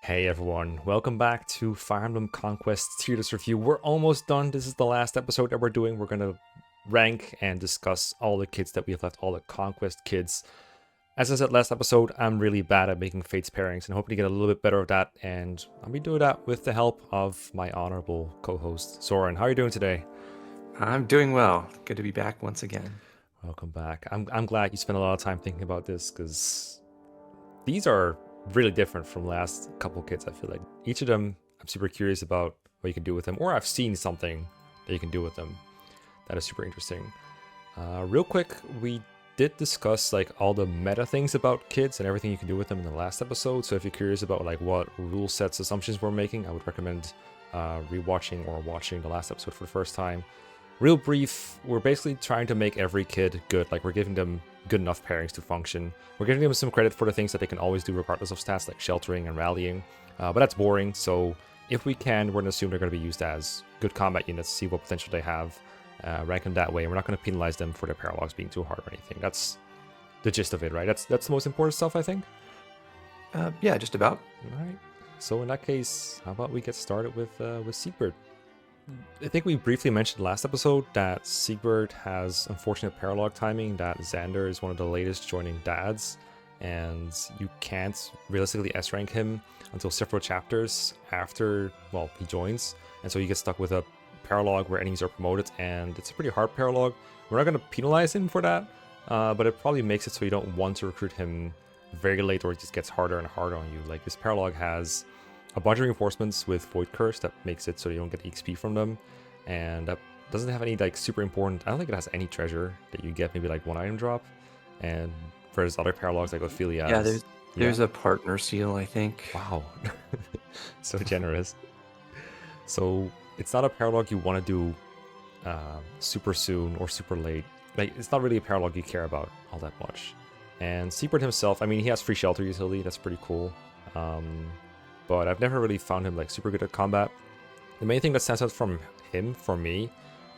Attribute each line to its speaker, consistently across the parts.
Speaker 1: Hey everyone, welcome back to Fire Emblem Conquest tier list review. We're almost done. This is the last episode that we're doing. We're gonna rank and discuss all the kids that we have left, all the Conquest kids. As I said last episode, I'm really bad at making Fates pairings and hoping to get a little bit better at that. And I'll be doing that with the help of my honorable co-host, Zoran. How are you doing today?
Speaker 2: I'm doing well. Good to be back once again.
Speaker 1: Welcome back. I'm glad you spent a lot of time thinking about this because these are really different from last couple kids. I feel like each of them I'm super curious about what you can do with them, or I've seen something that you can do with them that is super interesting. Real quick, we did discuss like all the meta things about kids and everything you can do with them in the last episode, so if you're curious about like what rule sets assumptions we're making, I would recommend rewatching or watching the last episode for the first time. Real brief, we're basically trying to make every kid good. Like, we're giving them good enough pairings to function. We're giving them some credit for the things that they can always do regardless of stats, like sheltering and rallying. But that's boring, so if we can, we're going to assume they're going to be used as good combat units, see what potential they have, rank them that way, and we're not going to penalize them for their paralogs being too hard or anything. That's the gist of it, right? That's the most important stuff, I think.
Speaker 2: Yeah, just about.
Speaker 1: All right. So in that case, how about we get started with Siegbert? I think we briefly mentioned last episode that Siegbert has unfortunate paralogue timing, that Xander is one of the latest joining dads, and you can't realistically S-rank him until several chapters after, well, he joins, and so you get stuck with a paralogue where enemies are promoted, and it's a pretty hard paralogue. We're not going to penalize him for that, but it probably makes it so you don't want to recruit him very late, or it just gets harder and harder on you. Like, this paralogue has a bunch of reinforcements with Void Curse that makes it so you don't get XP from them, and that doesn't have any like super important. I don't think it has any treasure that you get, maybe like one item drop. And there's other paralogs like Ophelia.
Speaker 2: Yeah, there's a partner seal, I think.
Speaker 1: Wow, so generous. So it's not a paralogue you want to do super soon or super late. Like, it's not really a paralogue you care about all that much. And Siegbert himself, I mean, he has free shelter utility. That's pretty cool. But I've never really found him like super good at combat. The main thing that stands out from him, for me,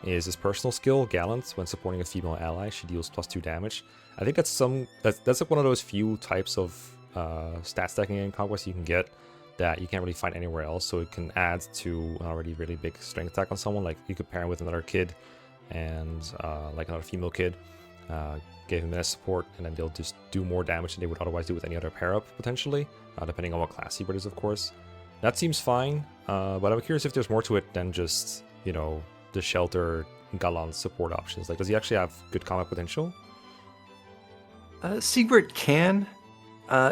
Speaker 1: is his personal skill, Gallant. When supporting a female ally, she deals +2 damage. I think that's like one of those few types of stat stacking in Conquest you can get that you can't really find anywhere else. So it can add to an already really big strength attack on someone. Like, you could pair him with another kid and like another female kid, give him S support, and then they'll just do more damage than they would otherwise do with any other pair up potentially. Depending on what class Siegbert is, of course. That seems fine, but I'm curious if there's more to it than just, you know, the shelter Galant support options. Like, does he actually have good combat potential?
Speaker 2: Siegbert can.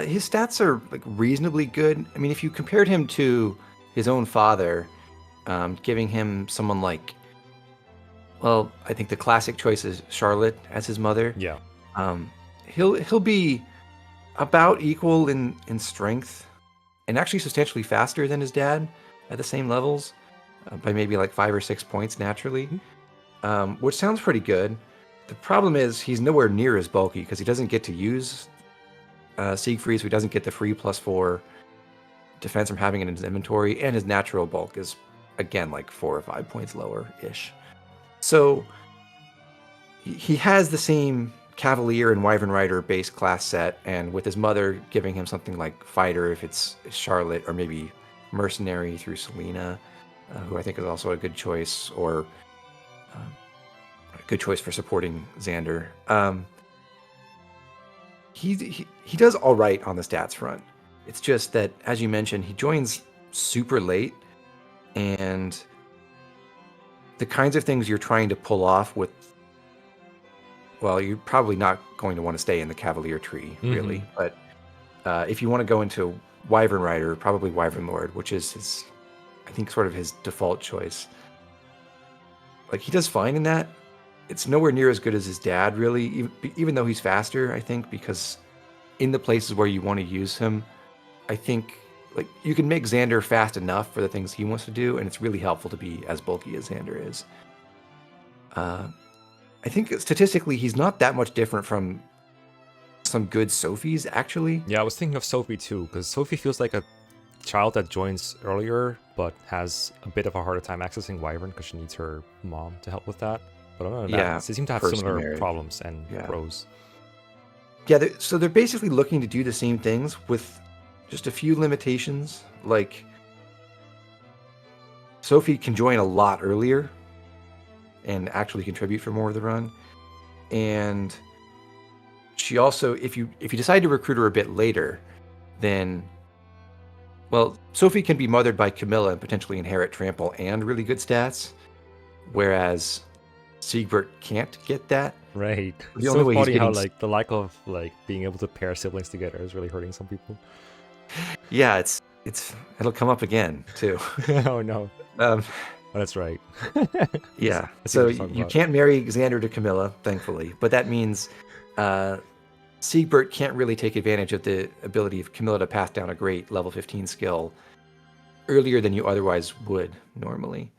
Speaker 2: His stats are like reasonably good. I mean, if you compared him to his own father, giving him someone like, well, I think the classic choice is Charlotte as his mother.
Speaker 1: Yeah.
Speaker 2: He'll be about equal in strength, and actually substantially faster than his dad at the same levels, by maybe like 5 or 6 points naturally, which sounds pretty good. The problem is he's nowhere near as bulky because he doesn't get to use Siegfried, so he doesn't get the free +4 defense from having it in his inventory, and his natural bulk is, again, like 4 or 5 points lower-ish. So he has the same Cavalier and Wyvern Rider base class set, and with his mother giving him something like Fighter if it's Charlotte, or maybe Mercenary through Selena, who I think is also a good choice, or a good choice for supporting Xander. He does all right on the stats front. It's just that, as you mentioned, he joins super late, and the kinds of things you're trying to pull off with, well, you're probably not going to want to stay in the Cavalier tree, really. But if you want to go into Wyvern Rider, probably Wyvern Lord, which is his, I think, sort of his default choice. Like, he does fine in that. It's nowhere near as good as his dad, really, even though he's faster, I think, because in the places where you want to use him, I think, like, you can make Xander fast enough for the things he wants to do, and it's really helpful to be as bulky as Xander is. I think statistically he's not that much different from some good Sophies, actually.
Speaker 1: Yeah, I was thinking of Sophie too, because Sophie feels like a child that joins earlier, but has a bit of a harder time accessing Wyvern because she needs her mom to help with that. But other than that, they seem to have similar problems and pros.
Speaker 2: Yeah, so they're basically looking to do the same things with just a few limitations. Like, Sophie can join a lot earlier and actually contribute for more of the run. And she also, if you decide to recruit her a bit later, then, well, Sophie can be mothered by Camilla and potentially inherit trample and really good stats, whereas Siegbert can't get that.
Speaker 1: Right.
Speaker 2: The
Speaker 1: It's
Speaker 2: only
Speaker 1: so
Speaker 2: way he's
Speaker 1: funny how
Speaker 2: getting
Speaker 1: like the lack of like being able to pair siblings together is really hurting some people.
Speaker 2: yeah, it'll come up again too.
Speaker 1: Oh no.
Speaker 2: Um,
Speaker 1: Oh, that's right.
Speaker 2: yeah,
Speaker 1: I see
Speaker 2: so
Speaker 1: what you're talking
Speaker 2: you
Speaker 1: about.
Speaker 2: can't marry Xander to Camilla, thankfully, but that means Siegbert can't really take advantage of the ability of Camilla to pass down a great level 15 skill earlier than you otherwise would normally.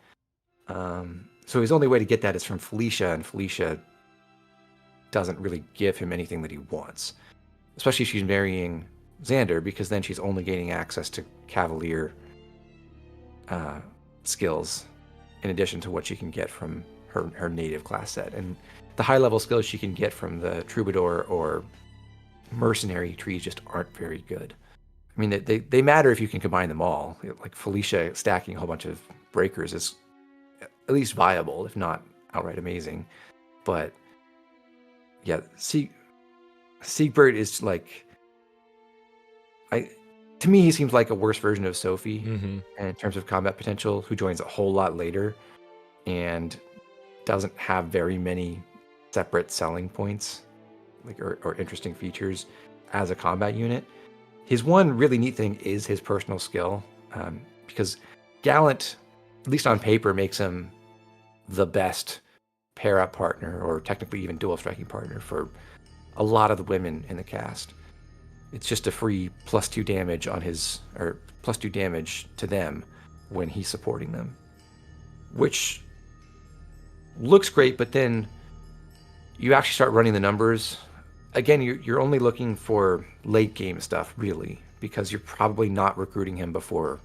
Speaker 2: So his only way to get that is from Felicia, and Felicia doesn't really give him anything that he wants, especially if she's marrying Xander, because then she's only gaining access to Cavalier skills in addition to what she can get from her native class set. And the high level skills she can get from the Troubadour or Mercenary trees just aren't very good. I mean, they matter if you can combine them all. Like Felicia stacking a whole bunch of breakers is at least viable, if not outright amazing. But yeah, Siegbert is like, to me, he seems like a worse version of Sophie in terms of combat potential, who joins a whole lot later and doesn't have very many separate selling points, like or interesting features as a combat unit. His one really neat thing is his personal skill, because Gallant, at least on paper, makes him the best pair-up partner, or technically even dual striking partner, for a lot of the women in the cast. It's just a free +2 damage on his, or +2 damage to them when he's supporting them, which looks great, but then you actually start running the numbers. Again, you're only looking for late game stuff, really, because you're probably not recruiting him before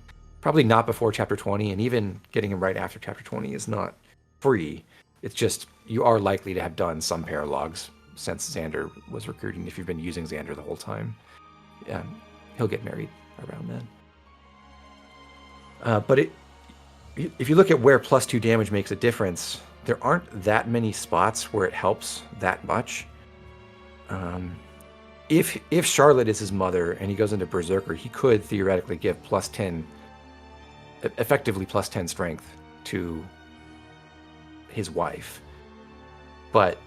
Speaker 2: chapter 20, and even getting him right after chapter 20 is not free. It's just, you are likely to have done some paralogs since Xander was recruiting, if you've been using Xander the whole time. He'll get married around then. But if you look at where +2 damage makes a difference, there aren't that many spots where it helps that much. If Charlotte is his mother and he goes into Berserker, he could theoretically give +10, effectively +10 strength to his wife. But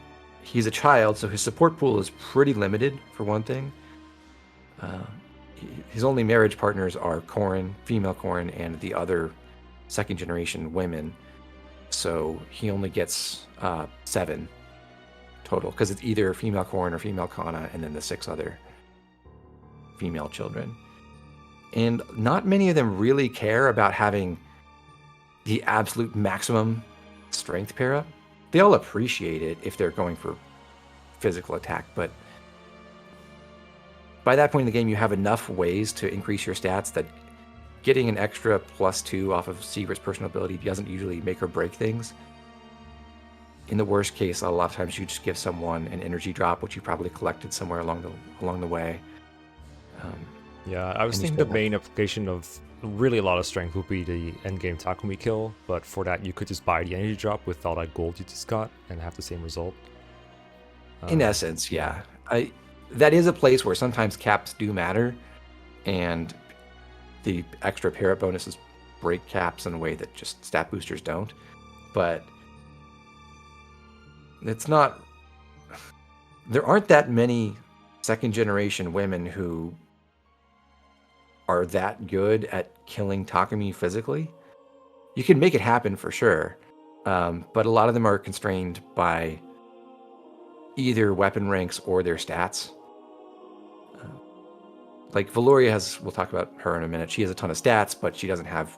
Speaker 2: he's a child, so his support pool is pretty limited, for one thing. His only marriage partners are Corrin, female Corrin, and the other second generation women. So he only gets 7 total, because it's either female Corrin or female Kana, and then the 6 other female children. And not many of them really care about having the absolute maximum strength pair up. They all appreciate it if they're going for physical attack, but by that point in the game, you have enough ways to increase your stats that getting an extra +2 off of Siegbert's personal ability doesn't usually make or break things. In the worst case, a lot of times you just give someone an energy drop, which you probably collected somewhere along the way.
Speaker 1: Yeah, I was thinking the main application of really a lot of strength would be the endgame Takumi kill, but for that you could just buy the energy drop with all that gold you just got and have the same result.
Speaker 2: In essence, yeah. That is a place where sometimes caps do matter, and the extra pair-up bonuses break caps in a way that just stat boosters don't. But it's not... There aren't that many second-generation women who are that good at killing Takumi physically. You can make it happen for sure, but a lot of them are constrained by either weapon ranks or their stats. Like Velouria has, we'll talk about her in a minute, she has a ton of stats, but she doesn't have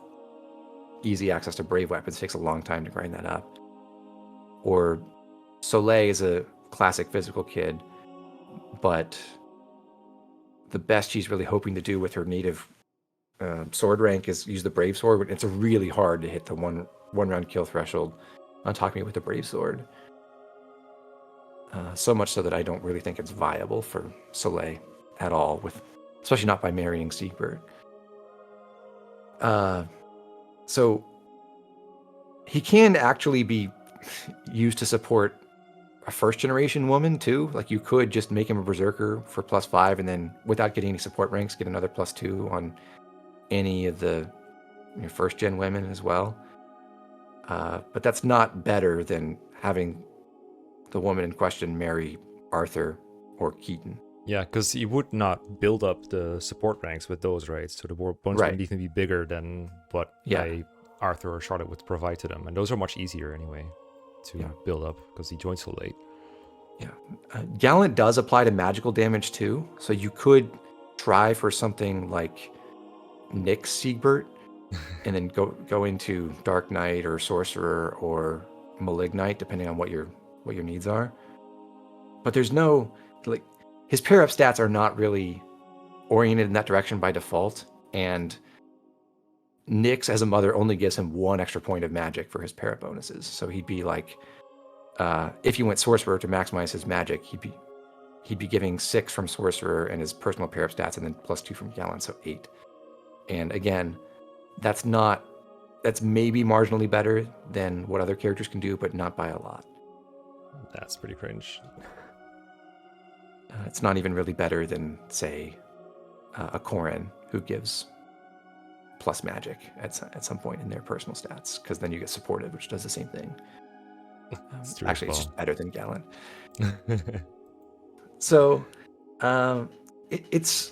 Speaker 2: easy access to brave weapons. It takes a long time to grind that up. Or Soleil is a classic physical kid, but the best she's really hoping to do with her native sword rank is use the brave sword, but it's really hard to hit the one round kill threshold on Takumi with the brave sword. So much so that I don't really think it's viable for Soleil at all with especially not by marrying Siegbert. So he can actually be used to support a first generation woman too. Like you could just make him a berserker for +5 and then without getting any support ranks, get another +2 on any of the first gen women as well. But that's not better than having the woman in question marry Arthur or Keaton.
Speaker 1: Yeah, because you would not build up the support ranks with those, right? So the bonus
Speaker 2: Right.
Speaker 1: would need to be bigger than what
Speaker 2: Yeah.
Speaker 1: Arthur or Charlotte would provide to them. And those are much easier anyway to
Speaker 2: Yeah.
Speaker 1: build up because he joined so late.
Speaker 2: Yeah. Gallant does apply to magical damage too. So you could try for something like Nick's Siegbert and then go into Dark Knight or Sorcerer or Malignite, depending on what your needs are. But there's no, like, his pair up stats are not really oriented in that direction by default, and Nyx as a mother only gives him 1 extra point of magic for his pair up bonuses. So he'd be like, if you went Sorcerer to maximize his magic, he'd be giving 6 from Sorcerer and his personal pair up stats, and then +2 from Gallant, so 8. And again, that's maybe marginally better than what other characters can do, but not by a lot.
Speaker 1: That's pretty cringe.
Speaker 2: It's not even really better than, say, a Corrin who gives plus magic at some point in their personal stats, because then you get supported, which does the same thing. Actually, it's just better than Gallant. So, it's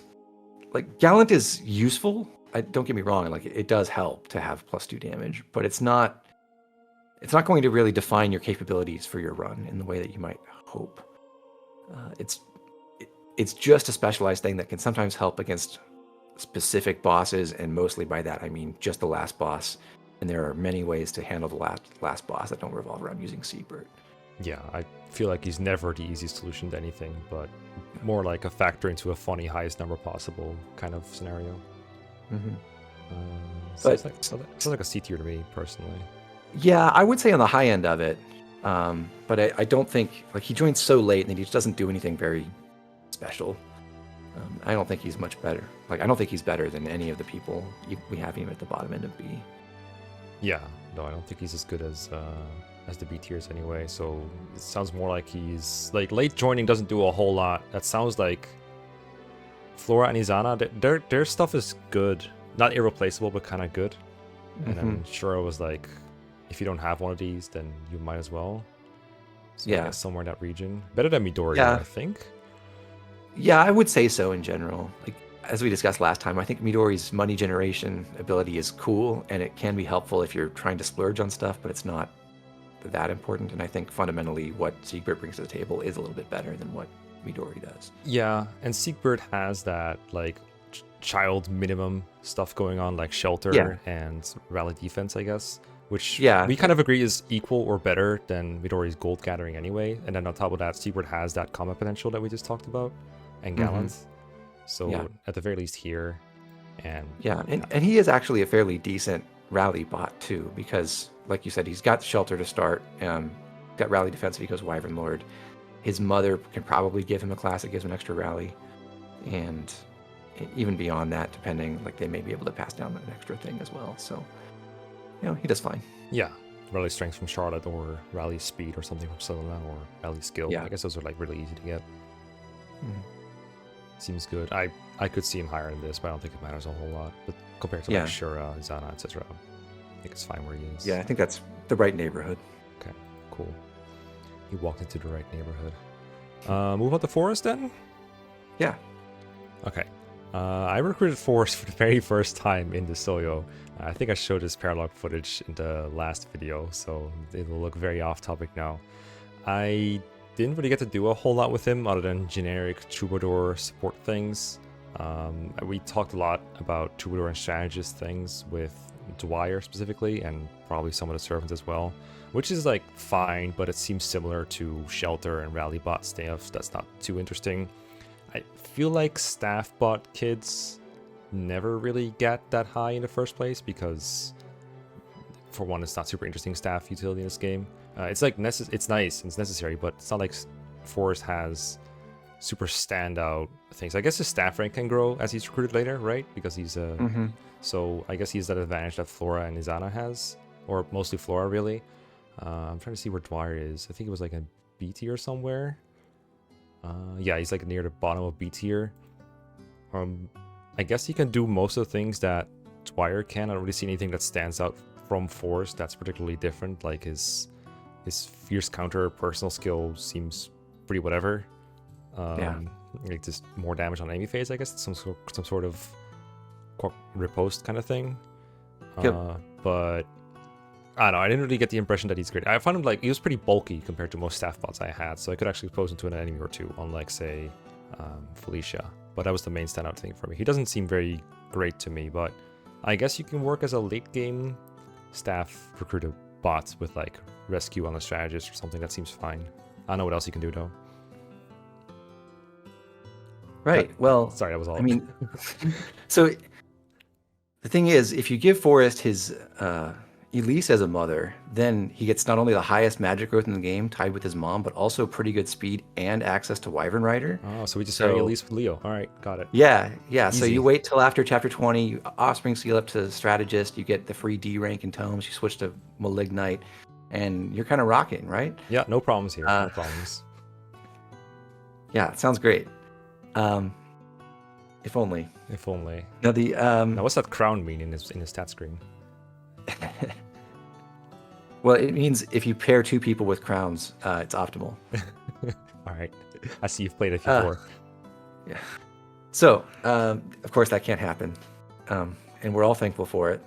Speaker 2: like Gallant is useful. Don't get me wrong; like it does help to have +2 damage, but it's not going to really define your capabilities for your run in the way that you might hope. It's just a specialized thing that can sometimes help against specific bosses, and mostly by that I mean just the last boss. And there are many ways to handle the last boss that don't revolve around using Siegbert.
Speaker 1: Yeah, I feel like he's never the easiest solution to anything, but more like a factor into a funny highest number possible kind of scenario.
Speaker 2: Mm-hmm.
Speaker 1: Sounds like a C tier to me personally.
Speaker 2: Yeah, I would say on the high end of it, but I don't think, like, he joined so late and he just doesn't do anything very special. I don't think he's much better. Like, I don't think he's better than any of the people we have him at the bottom end of B.
Speaker 1: Yeah, no, I don't think he's as good as the B tiers anyway. So it sounds more like he's like late joining doesn't do a whole lot. That sounds like Flora and Izana. Their stuff is good, not irreplaceable, but kind of good. And then Shura was like, if you don't have one of these, then you might as well. So
Speaker 2: Yeah,
Speaker 1: I guess somewhere in that region, better than Midori,
Speaker 2: Yeah.
Speaker 1: I think.
Speaker 2: Yeah, I would say so in general. Like, as we discussed last time, I think Midori's money generation ability is cool, and it can be helpful if you're trying to splurge on stuff, but it's not that important. And I think fundamentally what Siegbert brings to the table is a little bit better than what Midori does.
Speaker 1: Yeah, and Siegbert has that like child minimum stuff going on, like shelter and rally defense, I guess, which we kind of agree is equal or better than Midori's gold gathering anyway. And then on top of that, Siegbert has that combat potential that we just talked about, and Gallant. So at the very least here, and
Speaker 2: he is actually a fairly decent rally bot too, because like you said, he's got shelter to start, got rally defense if he goes Wyvern Lord. His mother can probably give him a class that gives him an extra rally, and even beyond that, depending, like they may be able to pass down an extra thing as well. So, he does fine.
Speaker 1: Yeah, rally strength from Charlotte, or rally speed or something from Soleil, or rally skill.
Speaker 2: Yeah.
Speaker 1: I guess those are like really easy to get. Seems good. I could see him higher than this, but I don't think it matters a whole lot. But compared to like Shura, Izana, etc., I think it's fine where he is.
Speaker 2: Yeah, I think that's the right neighborhood.
Speaker 1: Okay, cool. He walked into the right neighborhood. Move on to Forrest then?
Speaker 2: Yeah.
Speaker 1: Okay. I recruited Forrest for the very first time in the Soyo. I think I showed his paralogue footage in the last video, so it will look very off topic now. I didn't really get to do a whole lot with him other than generic troubadour support things. We talked a lot about troubadour and strategist things with Dwyer specifically, and probably some of the servants as well, which is like fine, but it seems similar to shelter and rally bot stuff. That's not too interesting. I feel like staff bot kids never really get that high in the first place because, for one, it's not super interesting staff utility in this game. It's like it's nice and it's necessary, but it's not like Forrest has super standout things. I guess his staff rank can grow as he's recruited later, right? Because he's so I guess he's that advantage that Flora and Izana has, or mostly Flora really. I'm trying to see where Dwyer is. I think it was like a B tier somewhere. Yeah, he's like near the bottom of B tier. I guess he can do most of the things that Dwyer can. I don't really see anything that stands out from Forrest that's particularly different. Like his fierce counter personal skill seems pretty whatever. Like just more damage on enemy phase, I guess. Some sort of riposte kind of thing.
Speaker 2: Yep.
Speaker 1: But I don't know. I didn't really get the impression that he's great. I found him like he was pretty bulky compared to most staff bots I had, so I could actually pose into an enemy or two, unlike say Felicia. But that was the main standout thing for me. He doesn't seem very great to me, but I guess you can work as a late game staff recruiter bot with like rescue on a strategist or something. That seems fine. I don't know what else you can do though.
Speaker 2: Right. Well,
Speaker 1: sorry, that was all.
Speaker 2: I mean, so the thing is, if you give Forrest his Elise as a mother, then he gets not only the highest magic growth in the game, tied with his mom, but also pretty good speed and access to Wyvern Rider.
Speaker 1: Oh, so we just carry Elise with Leo. All right, got it.
Speaker 2: Yeah. Easy. So you wait till after chapter 20, you offspring seal up to strategist, you get the free D rank in tomes, you switch to Malignite, and you're kind of rocking, right?
Speaker 1: Yeah, no problems here. No problems.
Speaker 2: Yeah, it sounds great. If only.
Speaker 1: If only.
Speaker 2: Now
Speaker 1: now what's that crown mean in his stat screen?
Speaker 2: Well, it means if you pair two people with crowns, it's optimal.
Speaker 1: All right. I see you've played a few more.
Speaker 2: Yeah. So, of course, that can't happen. And we're all thankful for it,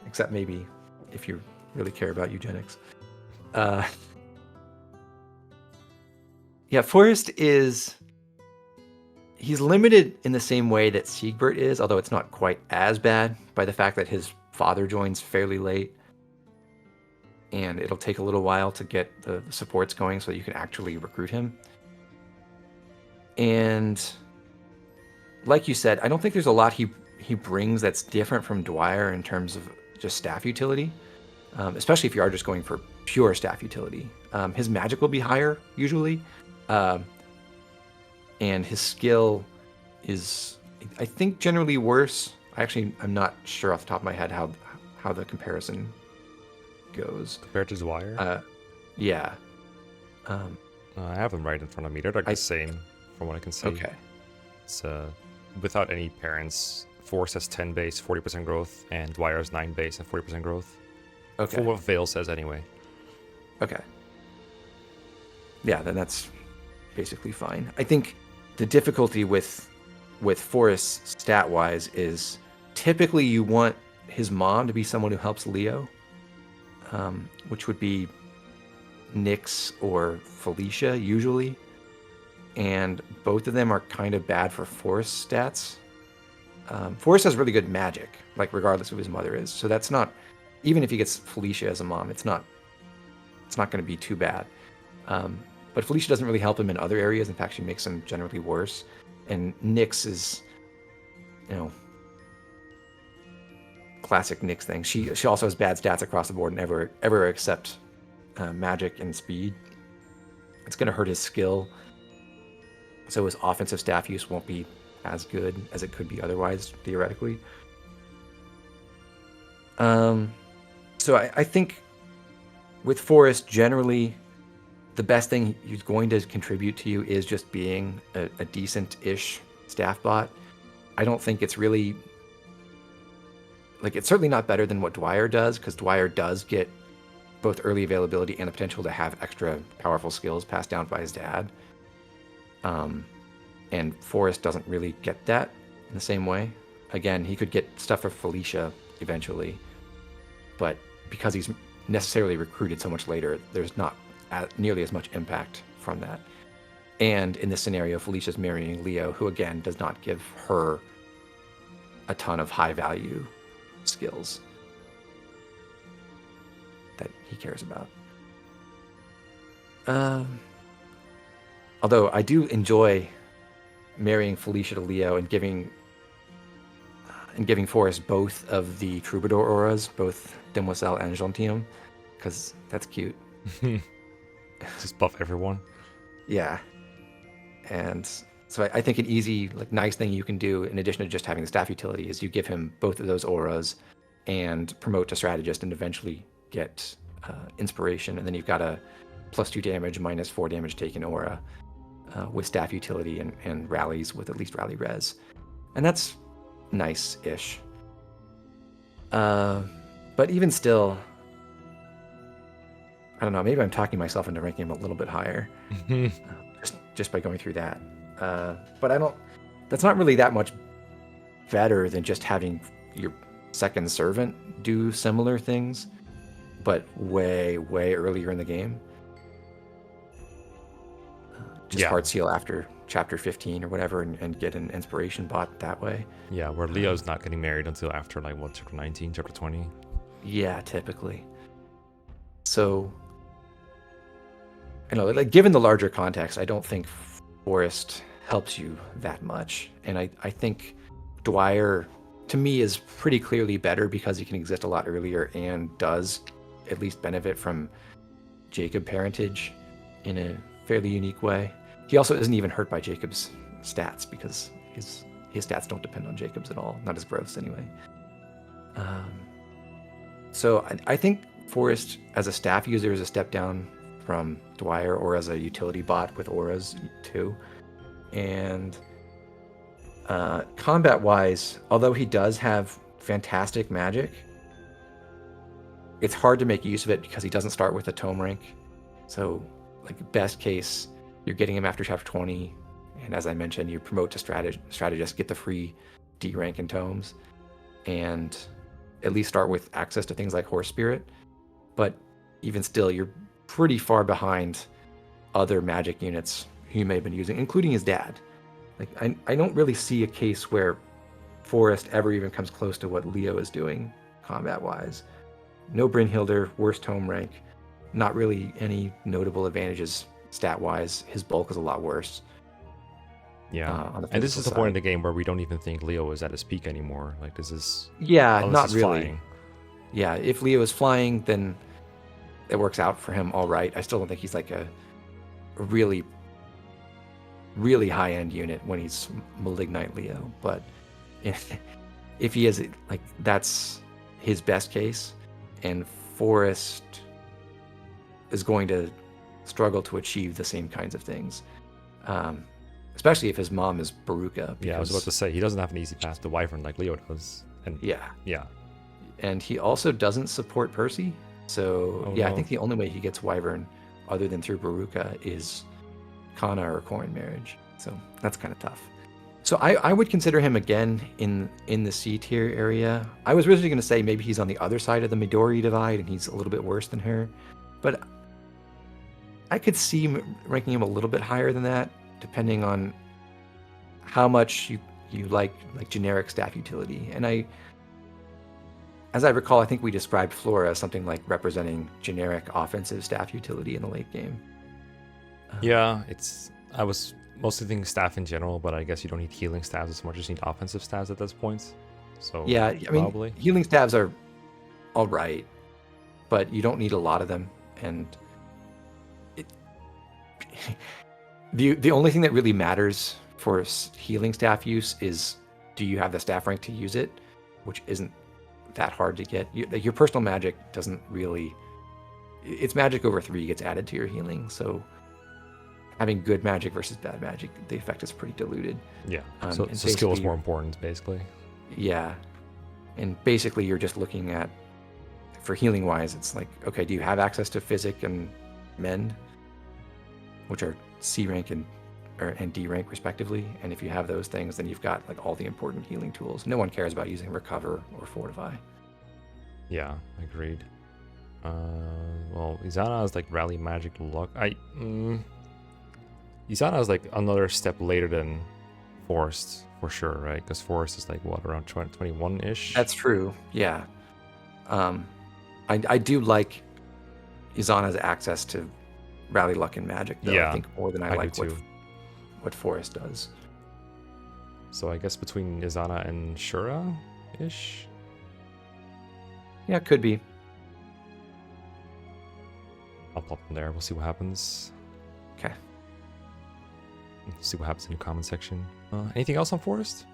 Speaker 2: except maybe if you really care about eugenics. Yeah, Forrest he's limited in the same way that Siegbert is, although it's not quite as bad, by the fact that his father joins fairly late. And it'll take a little while to get the supports going so you can actually recruit him. And like you said, I don't think there's a lot he brings that's different from Dwyer in terms of just staff utility, especially if you are just going for pure staff utility. His magic will be higher, usually. And his skill is, I think, generally worse. I'm not sure off the top of my head how the comparison goes.
Speaker 1: Compared to Dwyer?
Speaker 2: Yeah.
Speaker 1: I have them right in front of me. They're like the same from what I can see.
Speaker 2: Okay.
Speaker 1: It's without any parents, Force has 10 base, 40% growth, and Dwyer has 9 base and 40% growth.
Speaker 2: Okay.
Speaker 1: For what Veil says anyway.
Speaker 2: Okay. Yeah, then that's basically fine. I think the difficulty with Forrest stat-wise is typically you want his mom to be someone who helps Leo, which would be Nyx or Felicia usually, and both of them are kind of bad for Forrest stats. Forrest has really good magic, like regardless of who his mother is, so that's not, even if he gets Felicia as a mom, it's not going to be too bad. But Felicia doesn't really help him in other areas. In fact, she makes him generally worse. And Nyx is, classic Nyx thing. She also has bad stats across the board and ever except magic and speed. It's going to hurt his skill. So his offensive staff use won't be as good as it could be otherwise, theoretically. So I think with Forrest, generally, the best thing he's going to contribute to you is just being a decent-ish staff bot. I don't think it's really... it's certainly not better than what Dwyer does, because Dwyer does get both early availability and the potential to have extra powerful skills passed down by his dad. And Forrest doesn't really get that in the same way. Again, he could get stuff for Felicia eventually, but because he's necessarily recruited so much later, there's not nearly as much impact from that. And in this scenario, Felicia's marrying Leo, who again does not give her a ton of high value skills that he cares about. Although I do enjoy marrying Felicia to Leo and giving Forrest both of the Troubadour auras, both Demoiselle and Gentilhomme, because that's cute.
Speaker 1: Just buff everyone.
Speaker 2: Yeah. And So I think an easy, like, nice thing you can do in addition to just having the staff utility is you give him both of those auras and promote to strategist and eventually get inspiration, and then you've got a +2 damage, -4 damage taken aura with staff utility and rallies with at least rally res, and that's nice-ish. But even still, I don't know. Maybe I'm talking myself into ranking him a little bit higher, just by going through that. But I don't. That's not really that much better than just having your second servant do similar things, but way earlier in the game. Just hard seal after chapter 15 or whatever, and get an inspiration bot that way.
Speaker 1: Yeah, where Leo's not getting married until after, like, what, chapter 19, chapter 20?
Speaker 2: Yeah, typically. So, I know, like, given the larger context, I don't think Forrest helps you that much. And I think Dwyer, to me, is pretty clearly better because he can exist a lot earlier and does at least benefit from Jacob parentage in a fairly unique way. He also isn't even hurt by Jacob's stats because his stats don't depend on Jacob's at all, not his growths anyway. So I think Forrest as a staff user is a step down from Dwyer, or as a utility bot with auras too. And combat-wise, although he does have fantastic magic, it's hard to make use of it because he doesn't start with a tome rank. So, like, best case, you're getting him after chapter 20, and as I mentioned, you promote to strategist, get the free D rank in tomes, and at least start with access to things like Horse Spirit. But even still, you're pretty far behind other magic units he may have been using, including his dad. Like, I don't really see a case where Forrest ever even comes close to what Leo is doing combat-wise. No Brynhilder, worst tome rank, not really any notable advantages stat-wise. His bulk is a lot worse.
Speaker 1: Yeah, and this is the point in the game where we don't even think Leo is at his peak anymore. Like, this is...
Speaker 2: Yeah, not really.
Speaker 1: Flying.
Speaker 2: Yeah, if Leo is flying, then it works out for him all right. I still don't think he's like a really high-end unit when he's Malignite Leo. But if he is, like, that's his best case, and Forrest is going to struggle to achieve the same kinds of things. Especially if his mom is Velouria.
Speaker 1: Yeah, I was about to say, he doesn't have an easy path to Wyvern like Leo does. And
Speaker 2: yeah. And he also doesn't support Percy. So, I think the only way he gets Wyvern, other than through Velouria, is Kana or Corrin marriage. So that's kind of tough. So I would consider him again in the C tier area. I was originally going to say maybe he's on the other side of the Midori divide and he's a little bit worse than her. But I could see ranking him a little bit higher than that, depending on how much you like generic staff utility. And as I recall, I think we described Flora as something like representing generic offensive staff utility in the late game.
Speaker 1: Yeah, I was mostly thinking staff in general, but I guess you don't need healing staffs as much as you need offensive staffs at those points. So
Speaker 2: yeah, I mean,
Speaker 1: probably
Speaker 2: healing staffs are all right, but you don't need a lot of them. And the only thing that really matters for healing staff use is, do you have the staff rank to use it, which isn't that hard to get. Your personal magic doesn't really... It's magic over 3 gets added to your healing, so having good magic versus bad magic, the effect is pretty diluted.
Speaker 1: Yeah, so skill is more important, basically.
Speaker 2: Yeah, and basically you're just looking at, for healing-wise, it's like, okay, do you have access to Physic and Mend, which are C rank and D rank respectively? And if you have those things, then you've got like all the important healing tools. No one cares about using Recover or Fortify.
Speaker 1: Yeah, agreed. Well, Izana is like Rally Magic Luck. Izana is like another step later than Forrest, for sure, right? Because Forrest is like, what, around 21-ish?
Speaker 2: That's true, yeah. I do like Izana's access to Rally Luck and Magic, though.
Speaker 1: Yeah,
Speaker 2: I think more than I like what Forrest does.
Speaker 1: So I guess between Izana and Shura-ish?
Speaker 2: Yeah, it could be.
Speaker 1: I'll pop them there. We'll see what happens.
Speaker 2: Okay.
Speaker 1: See what happens in the comment section. Anything else on Forrest?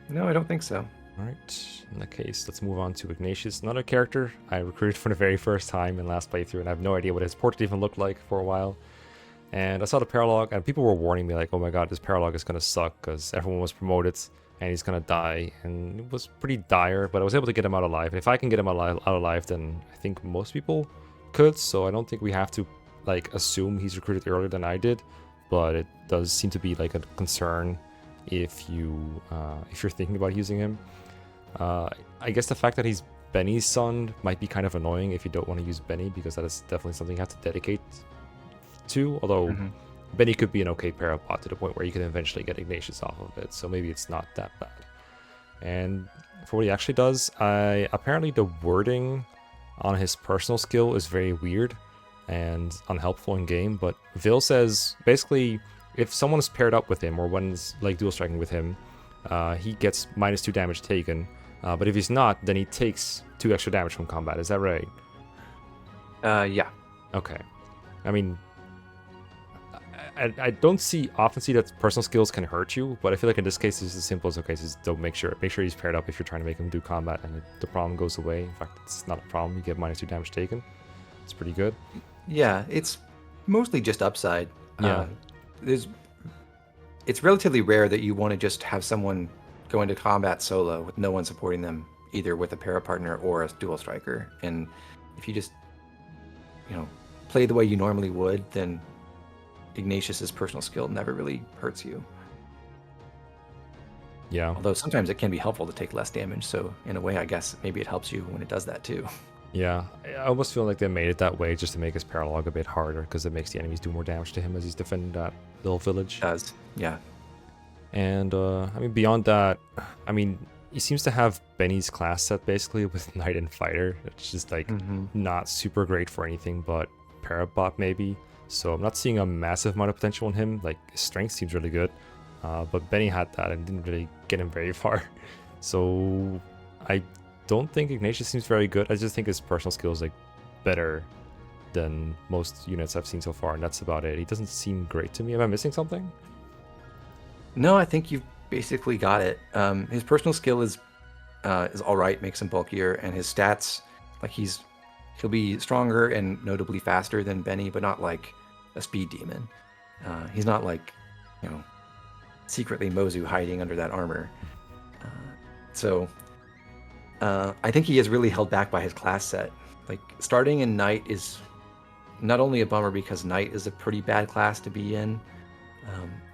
Speaker 2: No, I don't think so.
Speaker 1: All right. In that case, let's move on to Ignatius, another character I recruited for the very first time in last playthrough, and I have no idea what his portrait even looked like for a while. And I saw the paralogue, and people were warning me like, "Oh my god, this paralogue is gonna suck because everyone was promoted, and he's gonna die." And it was pretty dire, but I was able to get him out alive. And if I can get him out alive, then I think most people could. So I don't think we have to like assume he's recruited earlier than I did, but it does seem to be like a concern if you're thinking about using him. I guess the fact that he's Benny's son might be kind of annoying if you don't want to use Benny, because that is definitely something you have to dedicate to. Although Benny could be an okay parabot to the point where you can eventually get Ignatius off of it, so maybe it's not that bad. And for what he actually does, apparently the wording on his personal skill is very weird and unhelpful in game, but Vil says basically if someone's paired up with him or one's like dual striking with him, he gets -2 damage taken. But if he's not, then he takes 2 extra damage from combat. Is that right?
Speaker 2: Yeah.
Speaker 1: Okay. I mean, I don't often see that personal skills can hurt you, but I feel like in this case it's as simple as, okay, just don't make sure he's paired up if you're trying to make him do combat, and the problem goes away. In fact, it's not a problem. You get -2 damage taken. It's pretty good.
Speaker 2: Yeah, it's mostly just upside.
Speaker 1: Yeah.
Speaker 2: It's relatively rare that you want to just have someone go into combat solo with no one supporting them, either with a para partner or a dual striker. And if you just, play the way you normally would, then Ignatius's personal skill never really hurts you.
Speaker 1: Yeah.
Speaker 2: Although sometimes it can be helpful to take less damage. So in a way, I guess maybe it helps you when it does that too.
Speaker 1: Yeah, I almost feel like they made it that way just to make his paralogue a bit harder, because it makes the enemies do more damage to him as he's defending that little village.
Speaker 2: It does, yeah.
Speaker 1: And, I mean, beyond that, I mean, he seems to have Benny's class set basically with Knight and Fighter. It's just like not super great for anything but Parabot maybe. So I'm not seeing a massive amount of potential in him. Like, his strength seems really good, but Benny had that and didn't really get him very far. So I don't think Ignatius seems very good. I just think his personal skill is like better than most units I've seen so far, and that's about it. He doesn't seem great to me. Am I missing something?
Speaker 2: No, I think you've basically got it. His personal skill is all right, makes him bulkier, and his stats, like he'll be stronger and notably faster than Benny, but not like a speed demon. He's not like, secretly Mozu hiding under that armor. So I think he is really held back by his class set. Like, starting in Knight is not only a bummer because Knight is a pretty bad class to be in,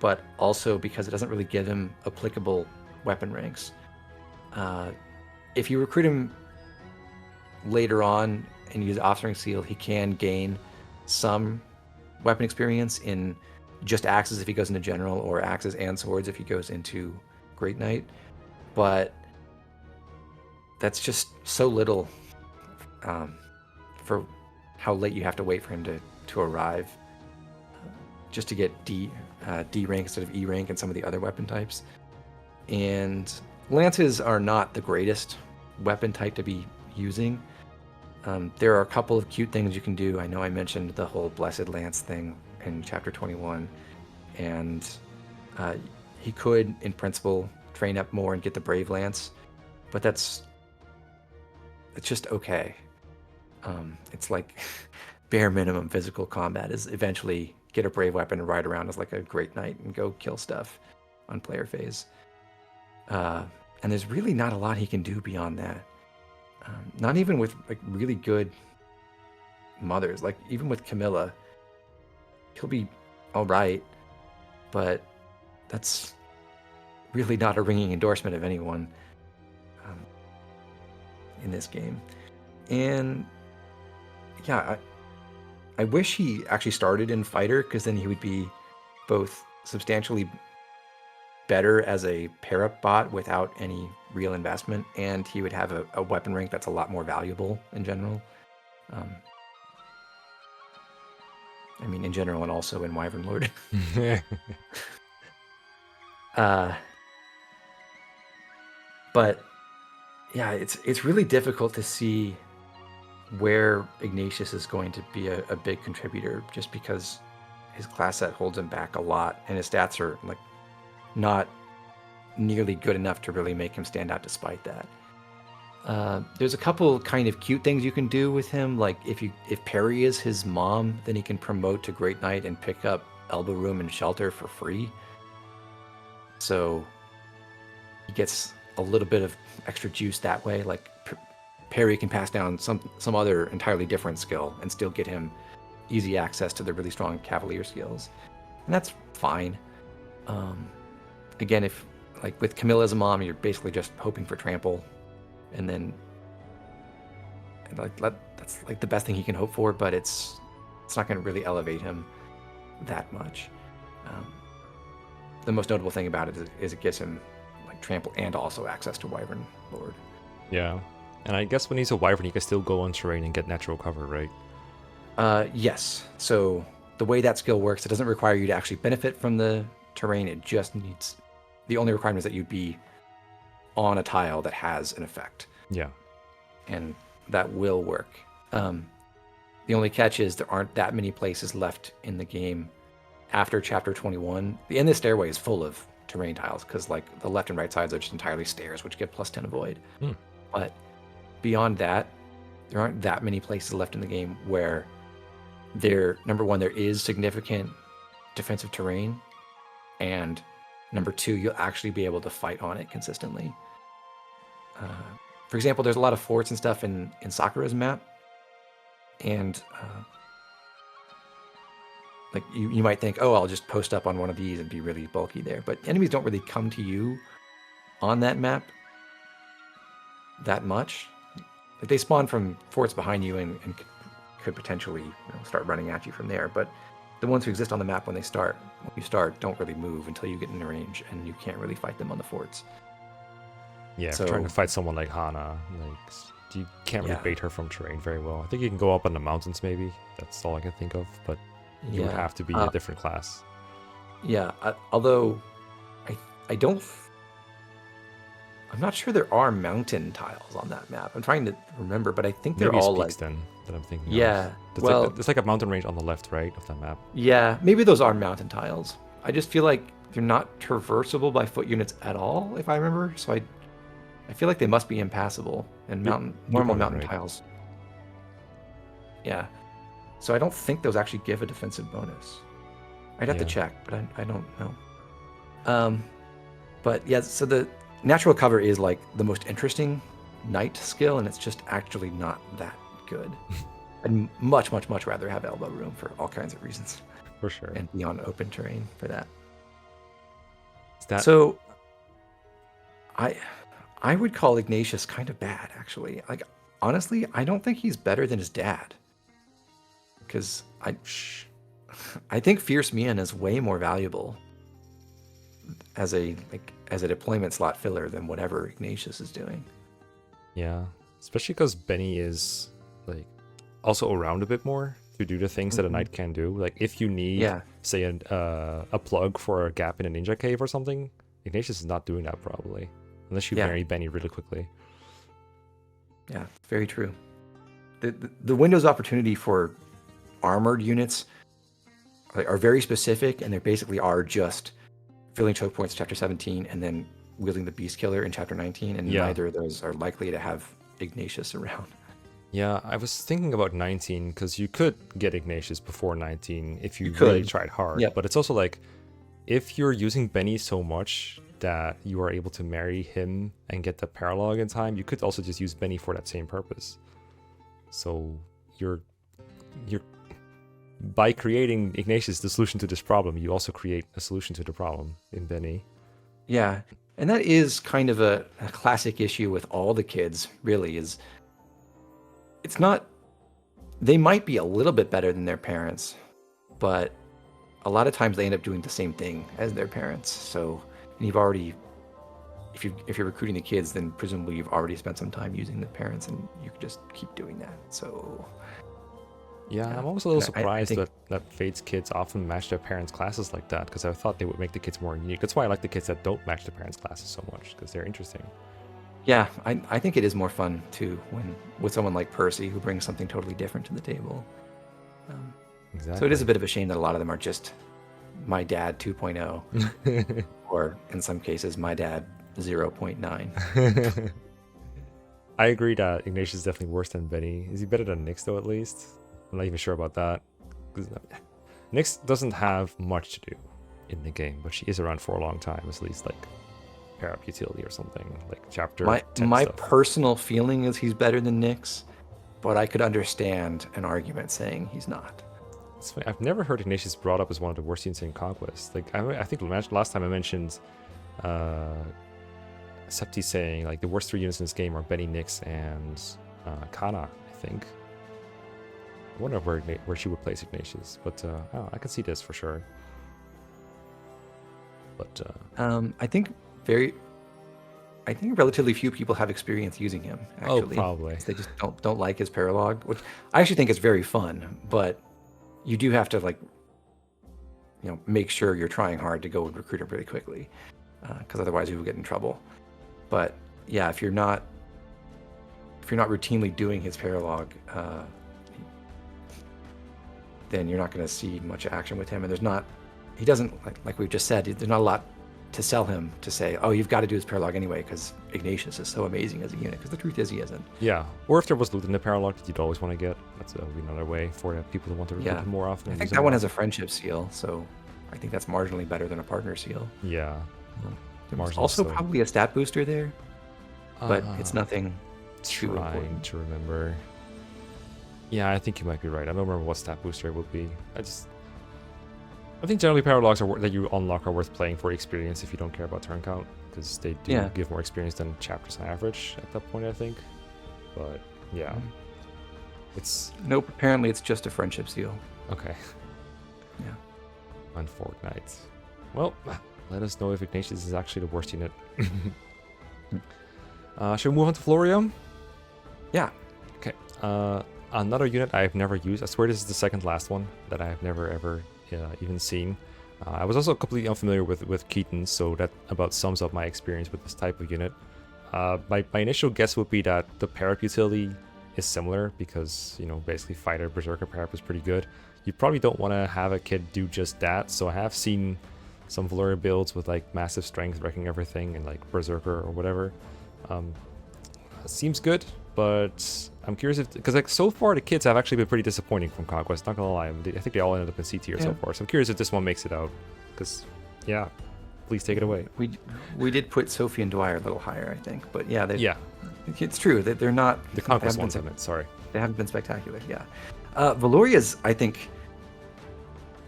Speaker 2: but also because it doesn't really give him applicable weapon ranks. If you recruit him later on and use Offspring Seal, he can gain some weapon experience in just axes if he goes into General, or axes and swords if he goes into Great Knight. But that's just so little for how late you have to wait for him to arrive, just to get D rank instead of E rank and some of the other weapon types. And lances are not the greatest weapon type to be using. There are a couple of cute things you can do. I know I mentioned the whole Blessed Lance thing in chapter 21, and he could, in principle, train up more and get the Brave Lance, but it's just okay. It's like bare minimum physical combat is eventually get a brave weapon and ride around as like a Great Knight and go kill stuff on player phase. And there's really not a lot he can do beyond that. Not even with like really good mothers. Like even with Camilla, he'll be all right, but that's really not a ringing endorsement of anyone in this game. And yeah, I wish he actually started in Fighter, because then he would be both substantially better as a parabot without any real investment, and he would have a weapon rank that's a lot more valuable in general. I mean, in general, and also in Wyvern Lord. But yeah, it's really difficult to see where Ignatius is going to be a big contributor, just because his class set holds him back a lot, and his stats are like not nearly good enough to really make him stand out despite that. There's a couple kind of cute things you can do with him, like if Perry is his mom, then he can promote to Great Knight and pick up elbow room and shelter for free. So he gets a little bit of extra juice that way. Like Perry can pass down some other entirely different skill and still get him easy access to the really strong Cavalier skills, and that's fine. Again, if like with Camilla as a mom, you're basically just hoping for trample, and then that's like the best thing he can hope for, but it's not going to really elevate him that much. The most notable thing about it is it gives him like trample and also access to Wyvern Lord.
Speaker 1: Yeah, and I guess when he's a Wyvern, he can still go on terrain and get natural cover, right?
Speaker 2: Yes. So the way that skill works, it doesn't require you to actually benefit from the terrain. It just needs, the only requirement is that you be on a tile that has an effect.
Speaker 1: Yeah.
Speaker 2: And that will work. The only catch is there aren't that many places left in the game after chapter 21. The end of the stairway is full of terrain tiles because like the left and right sides are just entirely stairs, which give +10 avoid. But beyond that, there aren't that many places left in the game where number one, there is significant defensive terrain, and number two, you'll actually be able to fight on it consistently. For example, there's a lot of forts and stuff in Sakura's map, and like you might think, oh, I'll just post up on one of these and be really bulky there, but enemies don't really come to you on that map that much. Like they spawn from forts behind you and could potentially start running at you from there, but the ones who exist on the map when you start don't really move until you get in range, and you can't really fight them on the forts.
Speaker 1: Yeah, so, if you're trying to fight someone like Hana, like you can't really bait her from terrain very well. I think you can go up in the mountains maybe. That's all I can think of, but you would have to be a different class.
Speaker 2: Yeah, although I'm not sure there are mountain tiles on that map. I'm trying to remember, but I think they're all like
Speaker 1: then that I'm thinking.
Speaker 2: Yeah,
Speaker 1: of. There's like a mountain range on the left, right, of that map.
Speaker 2: Yeah, maybe those are mountain tiles. I just feel like they're not traversable by foot units at all, if I remember. So I feel like they must be impassable and normal mountain tiles. Yeah, so I don't think those actually give a defensive bonus. I'd have to check, but I don't know. But yeah, so the natural cover is like the most interesting knight skill, and it's just actually not that good. I'd much rather have elbow room for all kinds of reasons.
Speaker 1: For sure.
Speaker 2: And be on open terrain for that.
Speaker 1: So
Speaker 2: I would call Ignatius kind of bad, actually. Like, honestly, I don't think he's better than his dad. Because I think Fierce Mian is way more valuable as a deployment slot filler than whatever Ignatius is doing.
Speaker 1: Yeah, especially because Benny is like also around a bit more to do the things that a knight can do. Like if you need, say, a plug for a gap in a ninja cave or something, Ignatius is not doing that probably, unless you marry Benny really quickly.
Speaker 2: Yeah, very true. The window's opportunity for armored units are very specific, and they basically are just filling choke points chapter 17 and then wielding the beast killer in chapter 19, and neither of those are likely to have Ignatius around.
Speaker 1: Yeah, I was thinking about 19 because you could get Ignatius before 19 if you really tried hard. But it's also like if you're using Benny so much that you are able to marry him and get the paralogue in time, you could also just use Benny for that same purpose. So you're by creating Ignatius the solution to this problem, you also create a solution to the problem in Benny.
Speaker 2: Yeah, and that is kind of a classic issue with all the kids, really, is it's not, they might be a little bit better than their parents, but a lot of times they end up doing the same thing as their parents. So, and you've already, if you're recruiting the kids, then presumably you've already spent some time using the parents, and you can just keep doing that. So
Speaker 1: yeah, I'm almost a little surprised that Fate's kids often match their parents' classes like that, because I thought they would make the kids more unique. That's why I like the kids that don't match their parents' classes so much, because they're interesting.
Speaker 2: Yeah, I think it is more fun too with someone like Percy, who brings something totally different to the table.
Speaker 1: Exactly.
Speaker 2: So it is a bit of a shame that a lot of them are just my dad 2.0, or in some cases, my dad 0.9.
Speaker 1: I agree that Ignatius is definitely worse than Benny. Is he better than Nyx though? At least I'm not even sure about that. 'Cause Nyx doesn't have much to do in the game, but she is around for a long time, at least like pair up utility or something like chapter.
Speaker 2: My
Speaker 1: 10
Speaker 2: my
Speaker 1: stuff.
Speaker 2: personal feeling is he's better than Nyx, but I could understand an argument saying he's not.
Speaker 1: It's funny. I've never heard Ignatius brought up as one of the worst units in Conquest. Like I think last time I mentioned Septi saying like the worst 3 units in this game are Benny, Nyx, and Kana, I think. I wonder where she would place Ignatius, but I can see this for sure. But
Speaker 2: I think relatively few people have experience using him. Actually,
Speaker 1: probably.
Speaker 2: They just don't like his paralogue, which I actually think is very fun. But you do have to make sure you're trying hard to go and recruit him really quickly, because otherwise you will get in trouble. But yeah, if you're not routinely doing his paralogue, then you're not going to see much action with him. And he doesn't, like we've just said, there's not a lot to sell him to say, oh, you've got to do his paralogue anyway because Ignatius is so amazing as a unit. Because the truth is he isn't.
Speaker 1: Yeah, or if there was loot in the paralogue that you'd always want to get, that would be another way for people to want to recruit him more often.
Speaker 2: I think that one has a friendship seal, so I think that's marginally better than a partner seal.
Speaker 1: Yeah.
Speaker 2: There's also probably a stat booster there, but it's nothing too
Speaker 1: important to remember. Yeah, I think you might be right. I don't remember what stat booster it would be. I think generally paralogs that you unlock are worth playing for experience if you don't care about turn count, because they do give more experience than chapters on average at that point, I think. But yeah, it's
Speaker 2: nope. Apparently, it's just a friendship seal.
Speaker 1: Okay.
Speaker 2: Yeah.
Speaker 1: On Fortnite. Well, let us know if Ignatius is actually the worst unit. Should we move on to Velouria?
Speaker 2: Yeah.
Speaker 1: Okay. Another unit I've never used. I swear this is the second last one that I've never ever even seen. I was also completely unfamiliar with Keaton, so that about sums up my experience with this type of unit. My initial guess would be that the pair-up utility is similar because, basically Fighter Berserker pair-up is pretty good. You probably don't want to have a kid do just that, so I have seen some Velouria builds with like massive strength, wrecking everything, and like Berserker or whatever. Seems good, but I'm curious because like so far the kids have actually been pretty disappointing from Conquest. Not gonna lie, I think they all ended up in C tier so far. So I'm curious if this one makes it out. Because please take it away.
Speaker 2: We did put Sophie and Dwyer a little higher, I think, but it's true that they're not
Speaker 1: the Conquest ones. I meant, sorry,
Speaker 2: they haven't been spectacular. Yeah, Velouria's I think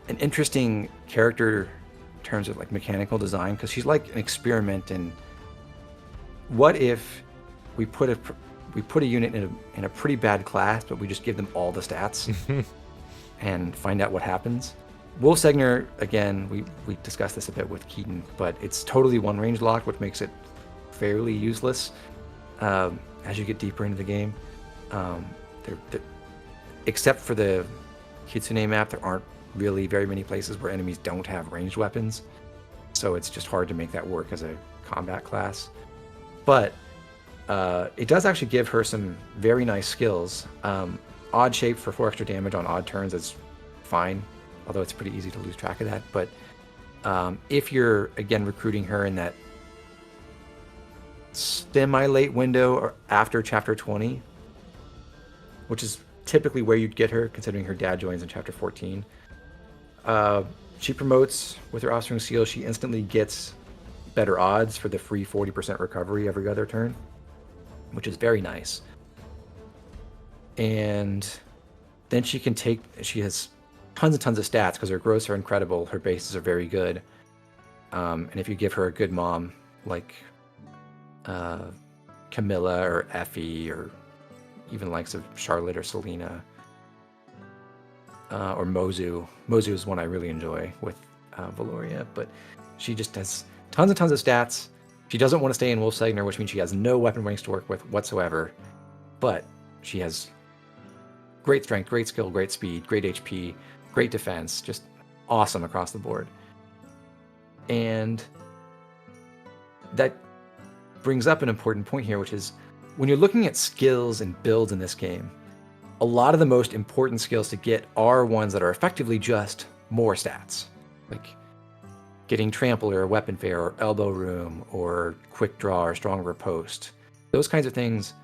Speaker 2: an interesting character in terms of like mechanical design because she's like an experiment in what if we put a unit in a pretty bad class, but we just give them all the stats and find out what happens. Wolfsegner, again, we discussed this a bit with Keaton, but it's totally one range locked, which makes it fairly useless as you get deeper into the game. Except for the Kitsune map, there aren't really very many places where enemies don't have ranged weapons, so it's just hard to make that work as a combat class. But it does actually give her some very nice skills. Odd shape for 4 extra damage on odd turns is fine, although it's pretty easy to lose track of that. But if you're, again, recruiting her in that semi-late window or after Chapter 20, which is typically where you'd get her, considering her dad joins in Chapter 14, she promotes with her Offspring Seal. She instantly gets better odds for the free 40% recovery every other turn, which is very nice. And then she has tons and tons of stats because her growths are incredible, her bases are very good. And if you give her a good mom like Camilla or Effie or even likes of Charlotte or Selena or Mozu. Mozu is one I really enjoy with Velouria, but she just has tons and tons of stats. She doesn't want to stay in Wolfsegner, which means she has no weapon ranks to work with whatsoever. But she has great strength, great skill, great speed, great HP, great defense, just awesome across the board. And that brings up an important point here, which is when you're looking at skills and builds in this game, a lot of the most important skills to get are ones that are effectively just more stats, like getting trample or weapon fair or elbow room or quick draw or strong riposte. Those kinds of things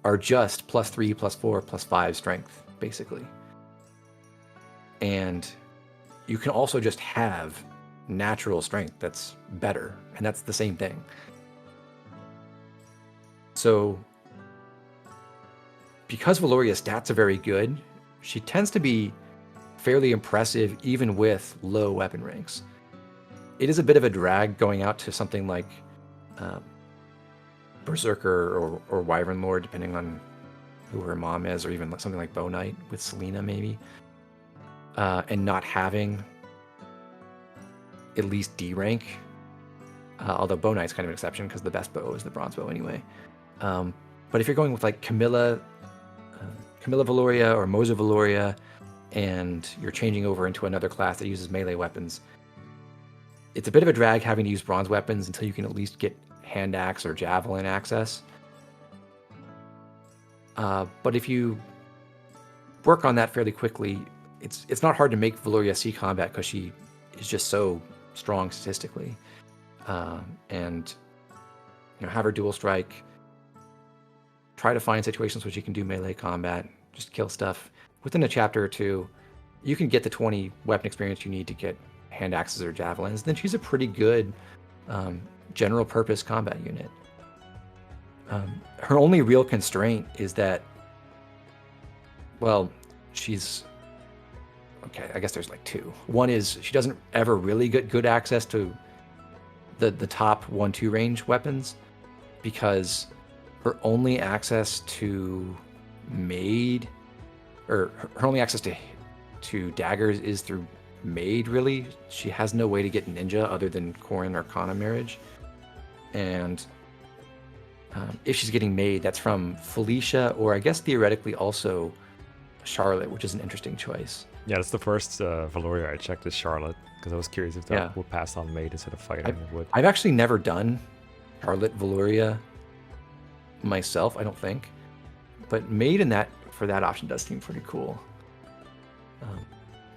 Speaker 2: are just +3, +4, +5 strength, basically. And you can also just have natural strength that's better, and that's the same thing. So because Velouria's stats are very good, she tends to be fairly impressive even with low weapon ranks. It is a bit of a drag going out to something like Berserker or Wyvern Lord, depending on who her mom is, or even something like Bow Knight with Selena maybe, and not having at least D rank. Although Bow Knight's kind of an exception because the best bow is the bronze bow anyway. But if you're going with like Camilla Velouria or Moza Velouria, and you're changing over into another class that uses melee weapons, it's a bit of a drag having to use bronze weapons until you can at least get hand axe or javelin access. But if you work on that fairly quickly, it's not hard to make Velouria see combat because she is just so strong statistically. And have her dual strike. Try to find situations where she can do melee combat, just kill stuff. Within a chapter or two, you can get the 20 weapon experience you need to get hand axes or javelins. Then she's a pretty good general purpose combat unit. Her only real constraint is that, well, she's okay. I guess there's like two. One is she doesn't ever really get good access to the top 1-2 range weapons, because her only access to maid, or her only access to daggers is through maid, really. She has no way to get ninja other than Corrin or Kana marriage. And if she's getting maid, that's from Felicia, or I guess theoretically also Charlotte, which is an interesting choice.
Speaker 1: Yeah, that's the first Velouria I checked is Charlotte, because I was curious if that would pass on maid instead of fighting. It would.
Speaker 2: I've actually never done Charlotte Velouria myself, I don't think, but maid in that for that option does seem pretty cool.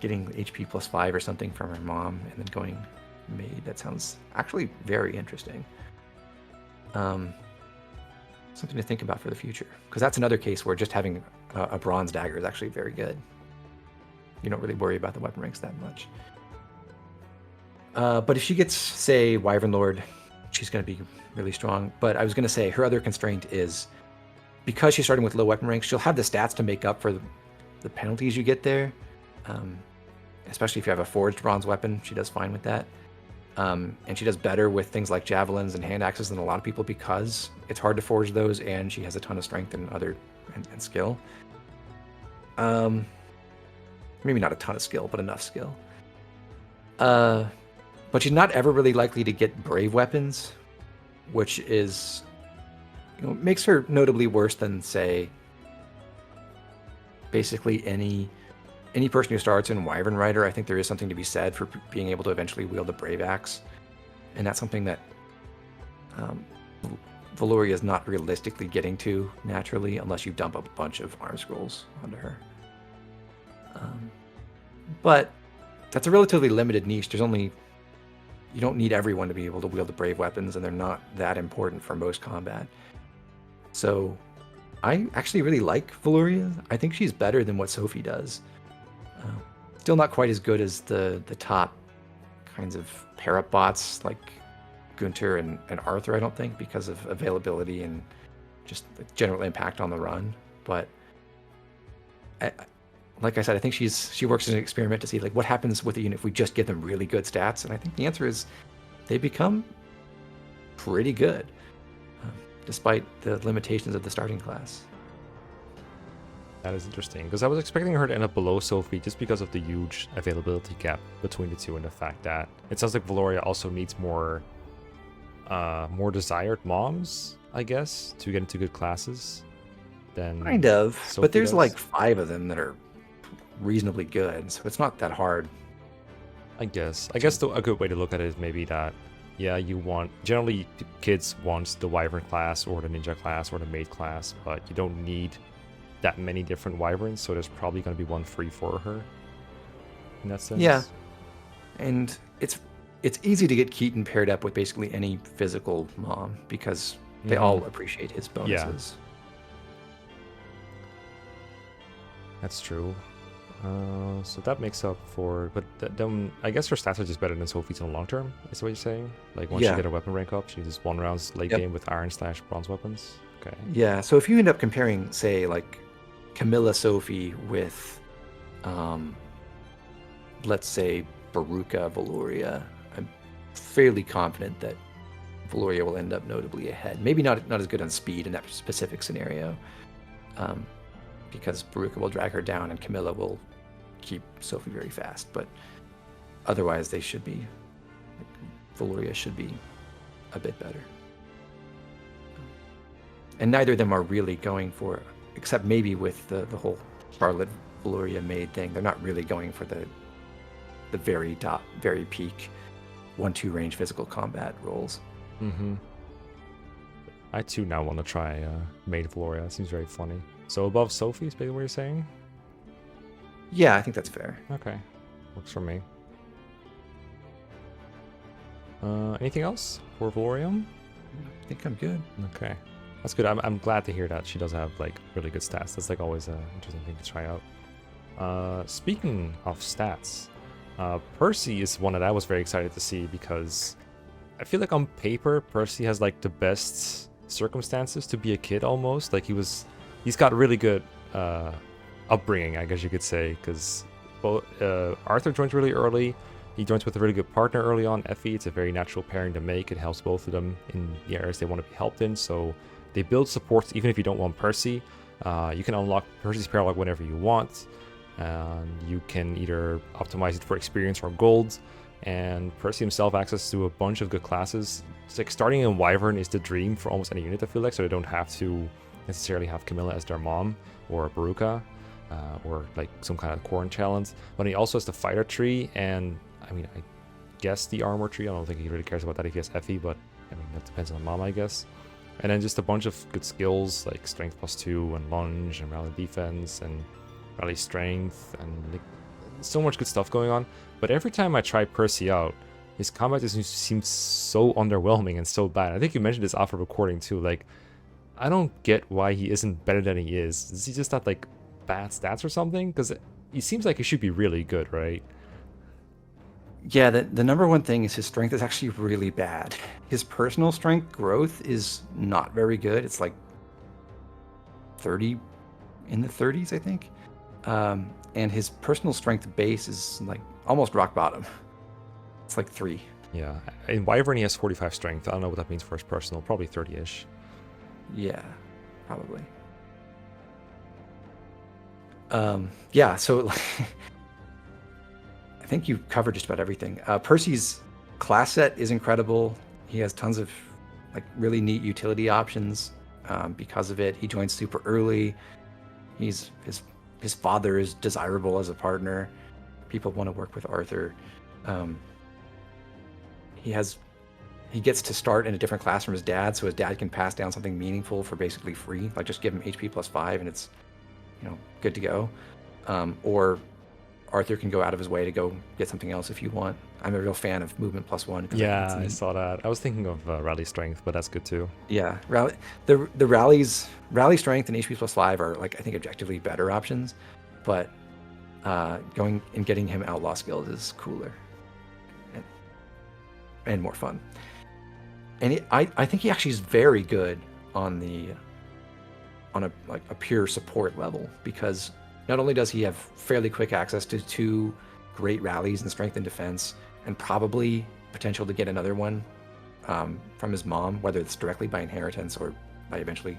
Speaker 2: Getting HP +5 or something from her mom and then going maid, that sounds actually very interesting. Something to think about for the future, because that's another case where just having a bronze dagger is actually very good. You don't really worry about the weapon ranks that much. But if she gets, say, Wyvern Lord, she's going to be really strong. But I was going to say her other constraint is, because she's starting with low weapon ranks, she'll have the stats to make up for the penalties you get there. Especially if you have a forged bronze weapon, she does fine with that. And she does better with things like javelins and hand axes than a lot of people, because it's hard to forge those, and she has a ton of strength and skill. Maybe not a ton of skill, but enough skill. But she's not ever really likely to get brave weapons, which is, makes her notably worse than, say, basically any person who starts in Wyvern Rider. I think there is something to be said for being able to eventually wield a brave axe, and that's something that Velouria is not realistically getting to naturally unless you dump a bunch of arm scrolls onto her. But that's a relatively limited niche. You don't need everyone to be able to wield the brave weapons, and they're not that important for most combat. So I actually really like Velouria. I think she's better than what Sophie does. Still not quite as good as the top kinds of pair-up bots like Gunter and Arthur, I don't think, because of availability and just the general impact on the run. But like I said, I think she works as an experiment to see like what happens with the unit if we just give them really good stats. And I think the answer is they become pretty good, despite the limitations of the starting class.
Speaker 1: That is interesting, because I was expecting her to end up below Sophie just because of the huge availability gap between the two, and the fact that it sounds like Velouria also needs more desired moms, I guess, to get into good classes than
Speaker 2: kind of.
Speaker 1: Sophie
Speaker 2: but there's
Speaker 1: does.
Speaker 2: like 5 of them that are reasonably good, so it's not that hard.
Speaker 1: I guess a good way to look at it is maybe that, yeah, generally kids want the Wyvern class or the Ninja class or the Maid class, but you don't need that many different wyverns, so there's probably going to be one free for her in that sense.
Speaker 2: Yeah, and it's easy to get Keaton paired up with basically any physical mom because they all appreciate his bonuses.
Speaker 1: That's true. So that makes up for, but then I guess her stats are just better than Sophie's in the long term. Is what you're saying? Like once you get a weapon rank up, she just 1 rounds late game with iron/bronze weapons. Okay.
Speaker 2: Yeah. So if you end up comparing, say, like Camilla Sophie with, let's say Veruca Velouria, I'm fairly confident that Velouria will end up notably ahead. Maybe not as good on speed in that specific scenario. Because Veruca will drag her down and Camilla will keep Sophie very fast. But otherwise, they should be. Velouria should be a bit better. And neither of them are really going for, except maybe with the whole Charlotte Velouria maid thing, they're not really going for the very peak 1-2 range physical combat roles.
Speaker 1: Mm-hmm. I too now want to try maid Velouria. It seems very funny. So above Sophie is basically what you're saying?
Speaker 2: Yeah, I think that's fair.
Speaker 1: Okay. Works for me. Anything else for Velouria?
Speaker 2: I think I'm good.
Speaker 1: Okay. That's good. I'm glad to hear that she does have like really good stats. That's like always an interesting thing to try out. Speaking of stats, Percy is one that I was very excited to see because I feel like on paper Percy has like the best circumstances to be a kid almost. Like he's got really good upbringing, I guess you could say, because Arthur joins really early. He joins with a really good partner early on, Effie. It's a very natural pairing to make. It helps both of them in the areas they want to be helped in. So they build supports even if you don't want Percy. You can unlock Percy's paralogue whenever you want. You can either optimize it for experience or gold. And Percy himself access to a bunch of good classes. It's like starting in Wyvern is the dream for almost any unit, I feel like, so they don't have to necessarily have Camilla as their mom or Veruca or like some kind of Corn challenge. But he also has the fighter tree and I mean, I guess the armor tree. I don't think he really cares about that if he has Effie, but I mean, that depends on mom, I guess. And then just a bunch of good skills like strength +2 and lunge and rally defense and rally strength and like so much good stuff going on. But every time I try Percy out, his combat just seems so underwhelming and so bad. I think you mentioned this after recording too. Like, I don't get why he isn't better than he is. Is he just not like bad stats or something? Because he seems like he should be really good, right?
Speaker 2: Yeah, the number one thing is his strength is actually really bad. His personal strength growth is not very good. It's like 30 in the 30s, I think. And his personal strength base is like almost rock bottom. It's like 3.
Speaker 1: Yeah. In Wyvern, he has 45 strength. I don't know what that means for his personal. Probably 30-ish.
Speaker 2: Yeah, probably. Yeah, so I think you covered just about everything. Percy's class set is incredible. He has tons of like really neat utility options because of it. He joins super early. His father is desirable as a partner. People want to work with Arthur. He gets to start in a different class from his dad, so his dad can pass down something meaningful for basically free. Like just give him HP +5 and it's, good to go. Or Arthur can go out of his way to go get something else if you want. I'm a real fan of movement +1.
Speaker 1: Yeah, I saw that. I was thinking of rally strength, but that's good too.
Speaker 2: Yeah, the rally strength and HP +5 are like I think objectively better options, but going and getting him outlaw skills is cooler and more fun. And I think he actually is very good on a pure support level, because not only does he have fairly quick access to 2 great rallies in strength and defense, and probably potential to get another one from his mom, whether it's directly by inheritance or by eventually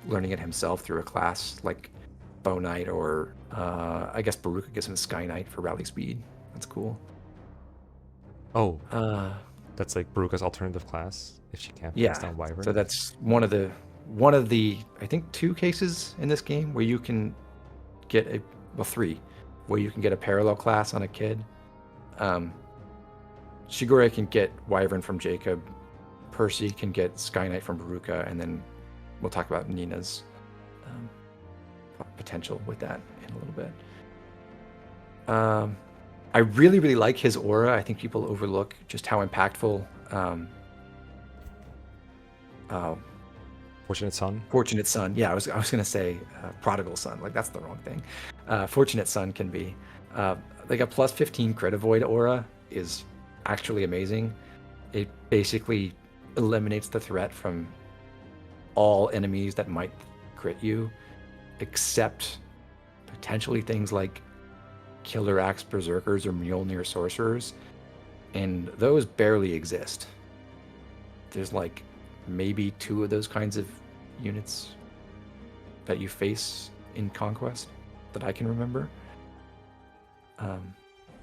Speaker 2: learning it himself through a class like Bow Knight, or I guess Veruca gives him a Sky Knight for rally speed. That's cool.
Speaker 1: Oh, that's like Veruca's alternative class if she can't pass down Wyvern.
Speaker 2: So that's one of the I think 2 cases in this game where you can get 3 where you can get a parallel class on a kid. Shigure can get Wyvern from Jacob. Percy can get Sky Knight from Veruca, and then we'll talk about Nina's potential with that in a little bit. I really, really like his aura. I think people overlook just how impactful
Speaker 1: Fortunate Son.
Speaker 2: Fortunate Son. Yeah, I was gonna say Prodigal Son. Like that's the wrong thing. Fortunate Son can be like a plus 15 crit avoid aura is actually amazing. It basically eliminates the threat from all enemies that might crit you, except potentially things like Killer Axe Berserkers or Mjolnir Sorcerers, and those barely exist. There's like maybe 2 of those kinds of units that you face in Conquest that I can remember. I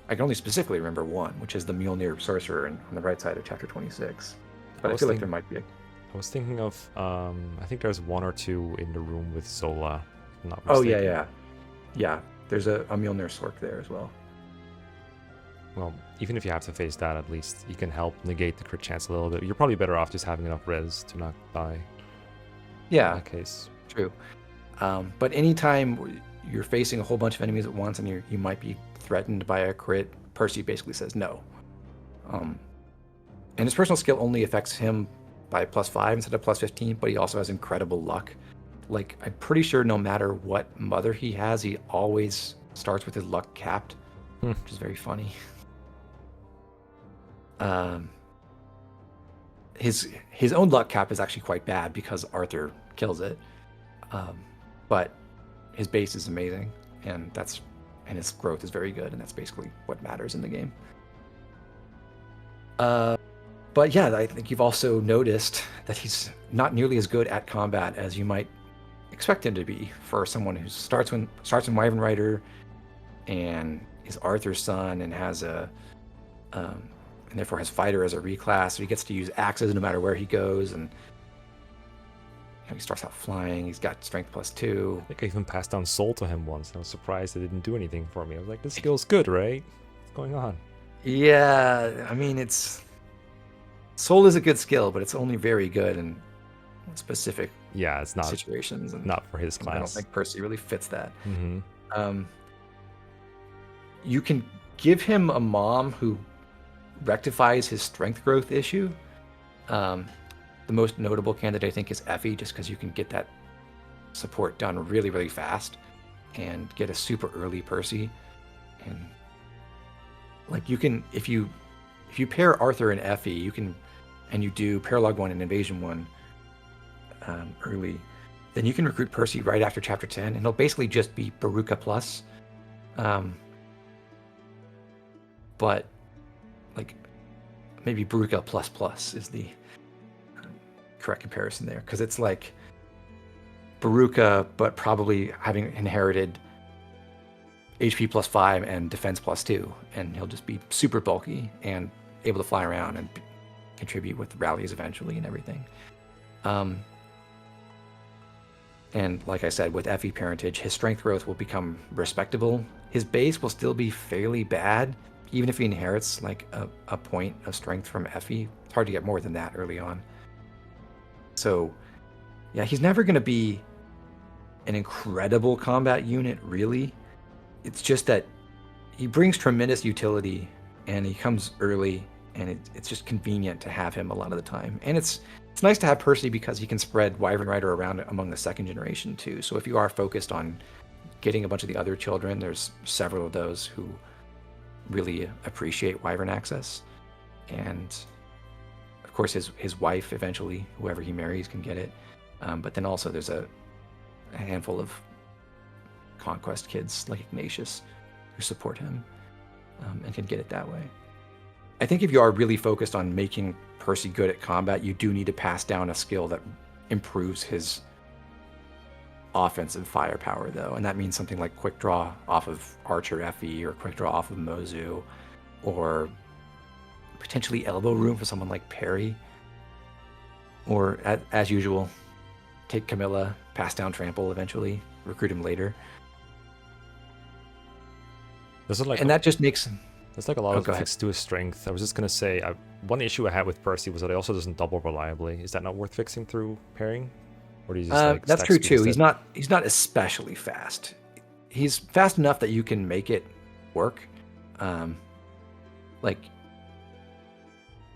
Speaker 2: can only specifically remember one, which is the Mjolnir Sorcerer on the right side of Chapter 26. But I feel like there might be a...
Speaker 1: I was thinking of, I think there's 1 or 2 in the room with Zola. If I'm not
Speaker 2: Oh,
Speaker 1: mistaken.
Speaker 2: yeah. There's a Mjolnir Sork there as well.
Speaker 1: Well, even if you have to face that, at least you can help negate the crit chance a little bit. You're probably better off just having enough res to not die.
Speaker 2: Yeah,
Speaker 1: In that case.
Speaker 2: true. But anytime you're facing a whole bunch of enemies at once and you might be threatened by a crit, Percy basically says no. And his personal skill only affects him by plus 5 instead of plus 15, but he also has incredible luck. Like, I'm pretty sure no matter what mother he has, he always starts with his luck capped, which is very funny. His own luck cap is actually quite bad because Arthur kills it. But his base is amazing, and his growth is very good, and that's basically what matters in the game. But yeah, I think you've also noticed that he's not nearly as good at combat as you might expect him to be for someone who starts in Wyvern Rider and is Arthur's son and has and therefore has fighter as a reclass. So he gets to use axes no matter where he goes, and he starts out flying. He's got strength +2.
Speaker 1: I think I even passed down Soul to him once. I was surprised it didn't do anything for me. I was like, this skill's good, right? What's going on?
Speaker 2: Yeah, I mean, Soul is a good skill, but it's only very good in specific
Speaker 1: it's not
Speaker 2: situations. And
Speaker 1: not for his class.
Speaker 2: I don't think Percy really fits that.
Speaker 1: Mm-hmm.
Speaker 2: You can give him a mom who rectifies his strength growth issue. The most notable candidate, I think, is Effie, just because you can get that support done really, really fast and get a super early Percy. And like you can, if you pair Arthur and Effie, you can, and you do Paralogue 1 and Invasion 1 early, then you can recruit Percy right after Chapter 10, and he'll basically just be Baruka plus. But like maybe Baruka plus is the correct comparison there, because it's like Baruka, but probably having inherited HP +5 and defense +2, and he'll just be super bulky and able to fly around and contribute with rallies eventually and everything. And like I said, with Effie parentage, his strength growth will become respectable. His base will still be fairly bad, even if he inherits like a point of strength from Effie. It's hard to get more than that early on. So yeah, he's never going to be an incredible combat unit, really. It's just that he brings tremendous utility, and he comes early, and it's just convenient to have him a lot of the time. And it's nice to have Percy because he can spread Wyvern Rider around among the second generation too. So if you are focused on getting a bunch of the other children, there's several of those who really appreciate Wyvern access. And of course his wife eventually, whoever he marries, can get it. But then also there's a handful of Conquest kids like Ignatius who support him and can get it that way. I think if you are really focused on making Percy good at combat, you do need to pass down a skill that improves his offensive firepower, though. And that means something like quick draw off of Archer Effie, or quick draw off of Mozu, or potentially elbow room for someone like Perry. Or, as usual, take Camilla, pass down Trample eventually, recruit him later. And that just makes...
Speaker 1: There's like a lot of fix to his strength. I was just going to say, one issue I had with Percy was that he also doesn't double reliably. Is that not worth fixing through pairing? Or do you just like
Speaker 2: That's
Speaker 1: stack
Speaker 2: true
Speaker 1: speed
Speaker 2: too.
Speaker 1: instead?
Speaker 2: He's not especially fast. He's fast enough that you can make it work. Like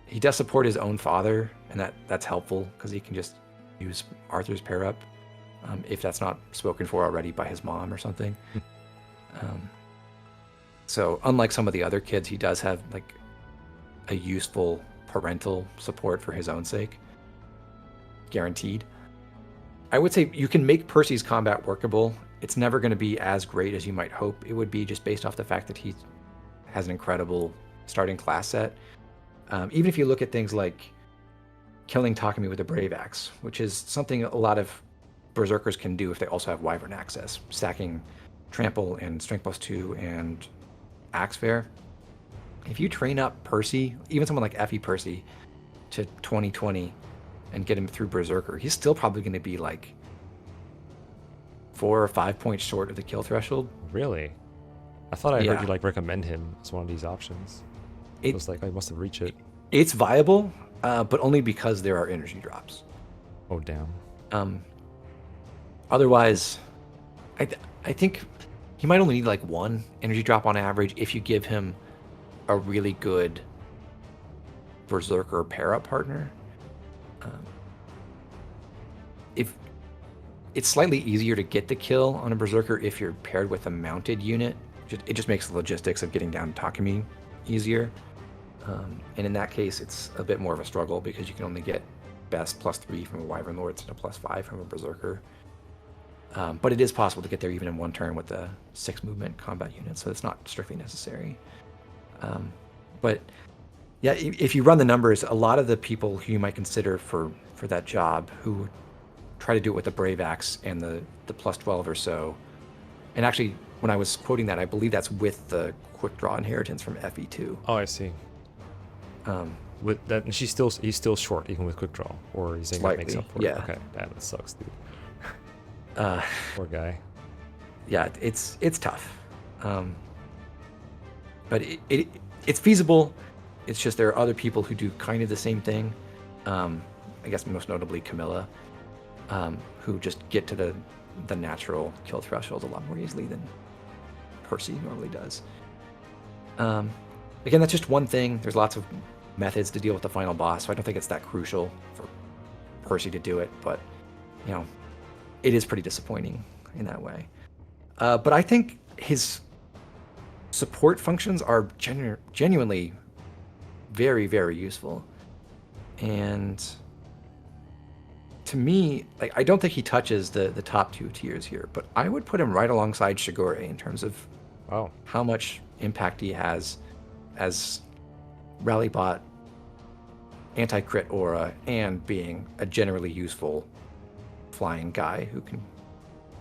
Speaker 2: he does support his own father, and that's helpful because he can just use Arthur's pair up if that's not spoken for already by his mom or something. So unlike some of the other kids, he does have like a useful parental support for his own sake, guaranteed. I would say you can make Percy's combat workable. It's never going to be as great as you might hope it would be, just based off the fact that he has an incredible starting class set. Even if you look at things like killing Takumi with a Brave Axe, which is something a lot of Berserkers can do if they also have Wyvern access, stacking Trample and Strength plus 2 and Axe Fair. If you train up Percy, even someone like Effie Percy, to 2020 and get him through Berserker, he's still probably going to be like 4 or 5 points short of the kill threshold.
Speaker 1: Really? I thought I heard you like recommend him as one of these options. It was like I must have reached it.
Speaker 2: It's viable, but only because there are energy drops.
Speaker 1: Oh damn.
Speaker 2: Otherwise, I think he might only need like 1 energy drop on average if you give him a really good Berserker pair-up partner. If it's slightly easier to get the kill on a Berserker if you're paired with a mounted unit. It just makes the logistics of getting down to Takumi easier. And in that case, it's a bit more of a struggle because you can only get best +3 from a Wyvern Lord and a +5 from a Berserker. But it is possible to get there even in 1 turn with a 6 movement combat unit, so it's not strictly necessary. But yeah, if you run the numbers, a lot of the people who you might consider for that job who try to do it with the Brave Axe and the +12 or so, and actually when I was quoting that, I believe that's with the quick draw inheritance from FE2.
Speaker 1: Oh, I see. With that, he's still short even with quick draw, or he's saying that makes up for it. Okay, that sucks, dude. Poor guy.
Speaker 2: Yeah, it's tough, but it's feasible. It's just there are other people who do kind of the same thing. I guess most notably Camilla, who just get to the natural kill threshold a lot more easily than Percy normally does. Again, that's just one thing. There's lots of methods to deal with the final boss, so I don't think it's that crucial for Percy to do it, but it is pretty disappointing in that way. But I think his support functions are genuinely very, very useful. And to me, like, I don't think he touches the top 2 tiers here, but I would put him right alongside Shigure in terms of how much impact he has as rally bot, anti-crit aura, and being a generally useful flying guy who can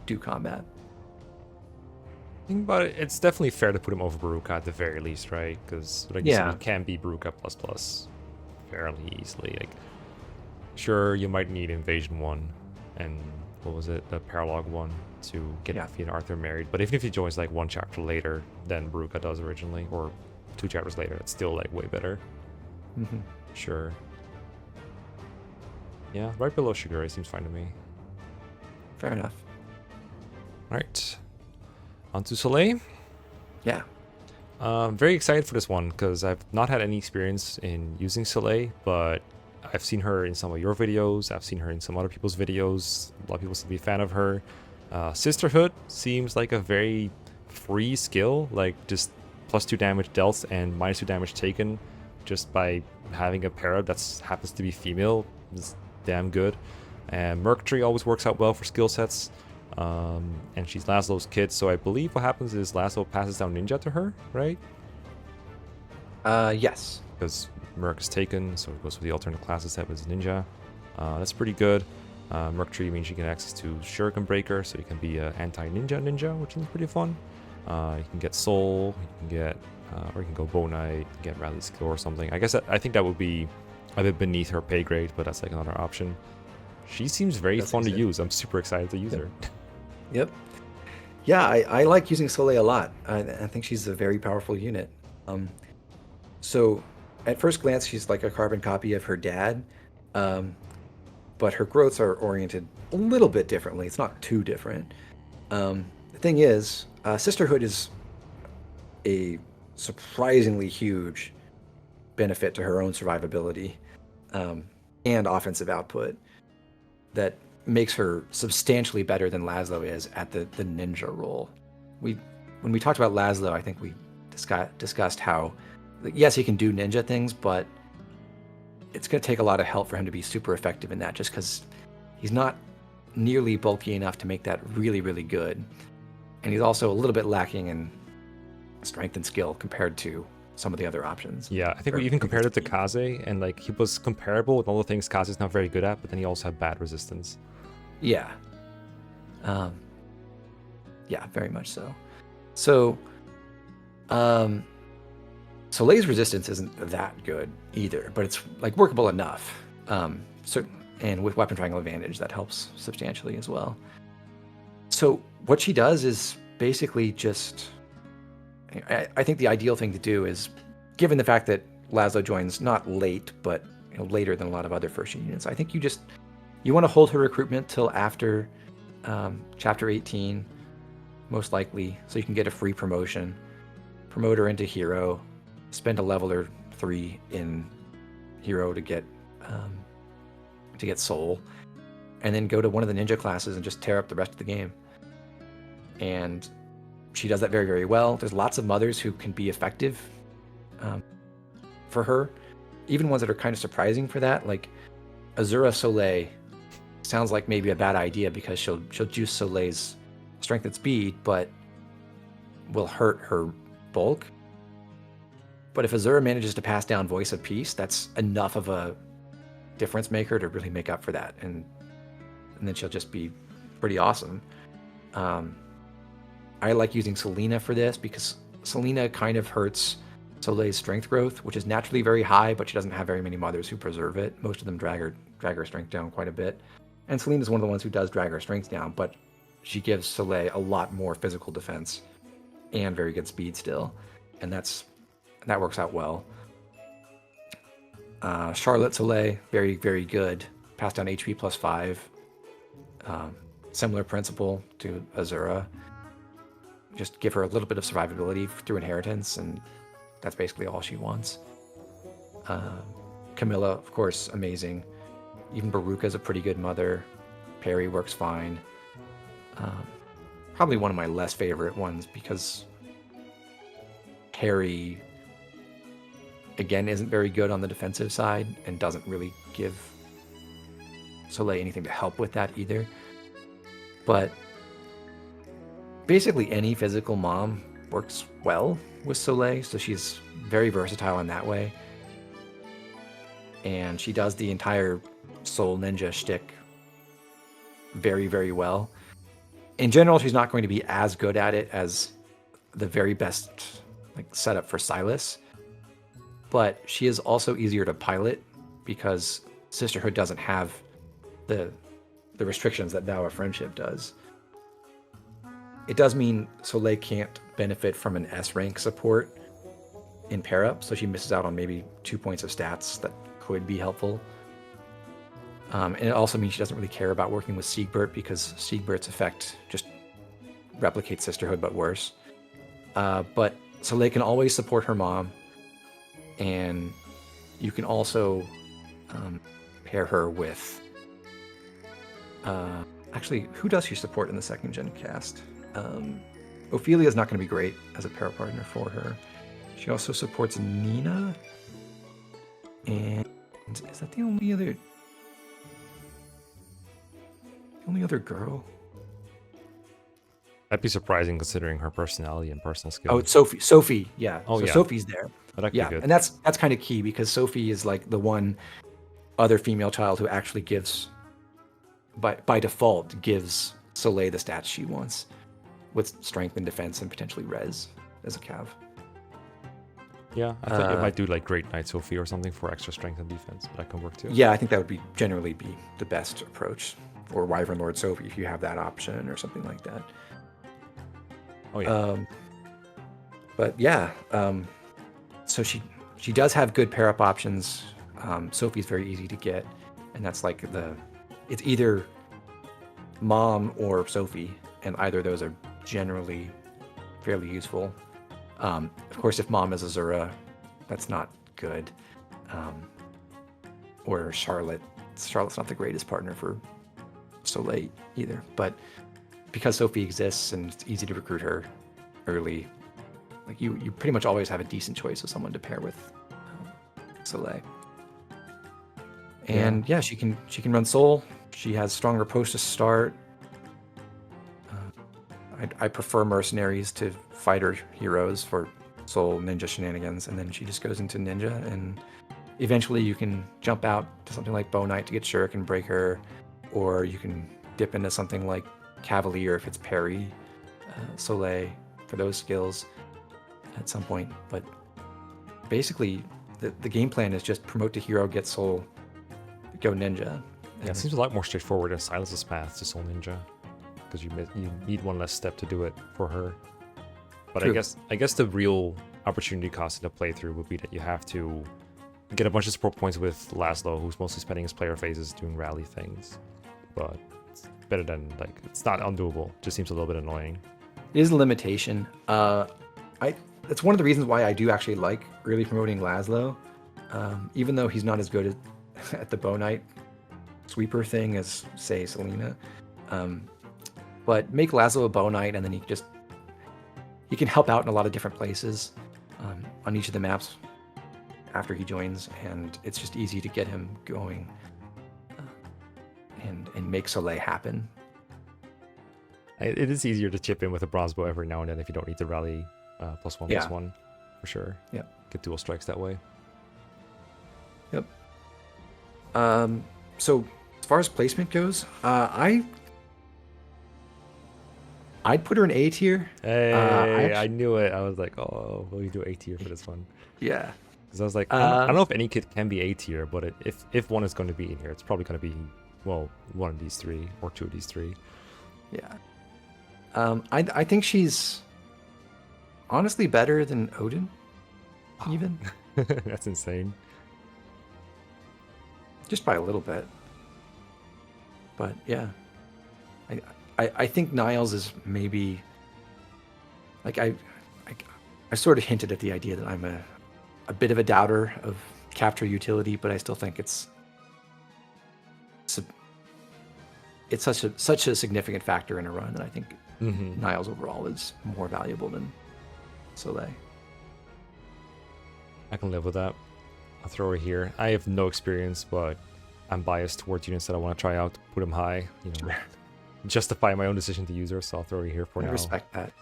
Speaker 2: do combat.
Speaker 1: Think about it, it's definitely fair to put him over Baruka at the very least, right? Because like you said, he can be Baruka ++ fairly easily. Like, sure, you might need Invasion 1 and what was it, the Paralogue 1 to get Effie and Arthur married. But even if he joins like 1 chapter later than Baruka does originally, or 2 chapters later, it's still like way better.
Speaker 2: Mm-hmm.
Speaker 1: Sure. Yeah, right below Shigure seems fine to me.
Speaker 2: Fair enough.
Speaker 1: All right. On to Soleil.
Speaker 2: Yeah.
Speaker 1: Very excited for this one because I've not had any experience in using Soleil, but I've seen her in some of your videos. I've seen her in some other people's videos. A lot of people seem to be a fan of her. Sisterhood seems like a very free skill, like just +2 damage dealt and -2 damage taken just by having a pair that happens to be female is damn good. And Mercury always works out well for skill sets. And she's Laszlo's kid, so I believe what happens is Laszlo passes down Ninja to her, right?
Speaker 2: Yes.
Speaker 1: Because Merc is taken, so it goes for the alternate classes set with Ninja. That's pretty good. Mercury means you get access to Shuriken Breaker, so you can be an anti-ninja, which is pretty fun. You can get Soul, you can get, or you can go Bow Knight, get Rally Skill or something. I think that would be a bit beneath her pay grade, but that's like another option. She seems very fun to use. I'm super excited to use her.
Speaker 2: Yep. Yeah, I like using Soleil a lot. I think she's a very powerful unit. So at first glance, she's like a carbon copy of her dad. but her growths are oriented a little bit differently. It's not too different. The thing is, Sisterhood is a surprisingly huge benefit to her own survivability and offensive output that makes her substantially better than Laszlo is at the ninja role. When we talked about Laszlo, I think we discussed how, yes, he can do ninja things, but it's going to take a lot of help for him to be super effective in that, just because he's not nearly bulky enough to make that really, really good. And he's also a little bit lacking in strength and skill compared to some of the other options.
Speaker 1: Yeah, I think we even compared it to Kaze, and like he was comparable with all the things Kaze's not very good at, but then he also had bad resistance.
Speaker 2: Yeah. Yeah, very much so. So, Soleil's resistance isn't that good either, but it's like workable enough. And with weapon triangle advantage, that helps substantially as well. So what she does is basically just, I think the ideal thing to do is, given the fact that Laszlo joins not late, but later than a lot of other first units, I think you want to hold her recruitment till after chapter 18, most likely, so you can get a free promotion, promote her into hero, spend a level or 3 in hero to get soul, and then go to one of the ninja classes and just tear up the rest of the game. And she does that very, very well. There's lots of mothers who can be effective for her, even ones that are kind of surprising for that. Like Azura Soleil sounds like maybe a bad idea because she'll juice Soleil's strength and speed, but will hurt her bulk. But if Azura manages to pass down Voice of Peace, that's enough of a difference maker to really make up for that, and then she'll just be pretty awesome. I like using Selena for this because Selena kind of hurts Soleil's strength growth, which is naturally very high, but she doesn't have very many mothers who preserve it. Most of them drag her strength down quite a bit, and Selena's one of the ones who does drag her strength down, but she gives Soleil a lot more physical defense and very good speed still, and that works out well. Charlotte Soleil, very, very good. Pass down HP plus 5. Similar principle to Azura. Just give her a little bit of survivability through inheritance, and that's basically all she wants. Camilla, of course, amazing. Even Baruka's a pretty good mother. Perry works fine. Probably one of my less favorite ones because Perry, again, isn't very good on the defensive side and doesn't really give Soleil anything to help with that either. But basically any physical mom works well with Soleil, so she's very versatile in that way. And she does the entire soul ninja shtick very, very well. In general, she's not going to be as good at it as the very best setup for Silas, but she is also easier to pilot because Sisterhood doesn't have the restrictions that Vow of Friendship does. It does mean Soleil can't benefit from an S rank support in pair up, so she misses out on maybe 2 points of stats that could be helpful. And it also means she doesn't really care about working with Siegbert because Siegbert's effect just replicates Sisterhood but worse. But Soleil can always support her mom, and you can also pair her with... actually, who does she support in the second gen cast? Ophelia is not going to be great as a pair partner for her. She also supports Nina, and is that the only other girl?
Speaker 1: That'd be surprising considering her personality and personal skills.
Speaker 2: Oh, it's Sophie. Sophie, yeah.
Speaker 1: Oh,
Speaker 2: so
Speaker 1: yeah.
Speaker 2: Sophie's there.
Speaker 1: Yeah,
Speaker 2: and that's kind of key because Sophie is like the one other female child who actually gives, by default, gives Soleil the stats she wants, with strength and defense and potentially res as a cav.
Speaker 1: Yeah, I thought you might do like Great Knight Sophie or something for extra strength and defense, but that can work too.
Speaker 2: Yeah, I think that would generally be the best approach. Or Wyvern Lord Sophie if you have that option or something like that.
Speaker 1: Oh yeah.
Speaker 2: But yeah, so she does have good pair up options. Sophie's very easy to get, and that's like the it's either Mom or Sophie, and either of those are generally fairly useful. Of course, if Mom is Azura, that's not good. Or Charlotte. Charlotte's not the greatest partner for Soleil either. But because Sophie exists and it's easy to recruit her early, like you pretty much always have a decent choice of someone to pair with Soleil. And yeah, she can run Soul. She has stronger post to start. I prefer mercenaries to fighter heroes for Soul ninja shenanigans, and then she just goes into ninja, and eventually you can jump out to something like Bow Knight to get Shuriken and break her, or you can dip into something like Cavalier if it's parry Soleil for those skills at some point. But basically, the game plan is just promote the hero, get Soul, go ninja.
Speaker 1: Yeah, it seems a lot more straightforward than Silas's path to Soul Ninja, because you need one less step to do it for her. But
Speaker 2: True.
Speaker 1: I guess the real opportunity cost in the playthrough would be that you have to get a bunch of support points with Laszlo, who's mostly spending his player phases doing rally things. But it's better than, like, it's not undoable. It just seems a little bit annoying.
Speaker 2: It is a limitation. That's one of the reasons why I do actually like really promoting Laszlo, even though he's not as good at the Bow Knight sweeper thing as, say, Selena. But make Laszlo a Bow Knight, and then he can help out in a lot of different places on each of the maps after he joins, and it's just easy to get him going and make Soleil happen.
Speaker 1: It is easier to chip in with a bronze bow every now and then if you don't need to rally +1/+1 for sure.
Speaker 2: Yeah.
Speaker 1: Get dual strikes that way.
Speaker 2: Yep. So as far as placement goes, I'd put her in A tier.
Speaker 1: Hey, I knew it. I was like, oh, will you do A tier for this one?
Speaker 2: Yeah.
Speaker 1: Because I was like, I don't know if any kid can be A tier, but if one is going to be in here, it's probably going to be, well, one of these three or two of these three.
Speaker 2: Yeah. I think she's honestly better than Odin, even.
Speaker 1: That's insane.
Speaker 2: Just by a little bit. But yeah. I think Niles is maybe, like, I sort of hinted at the idea that I'm a bit of a doubter of capture utility, but I still think it's such a significant factor in a run that I think Niles overall is more valuable than Soleil.
Speaker 1: I can live with that. I'll throw her here. I have no experience, but I'm biased towards units that I want to try out, put them high, justify my own decision to use her, so I'll throw her here for now.
Speaker 2: I respect that.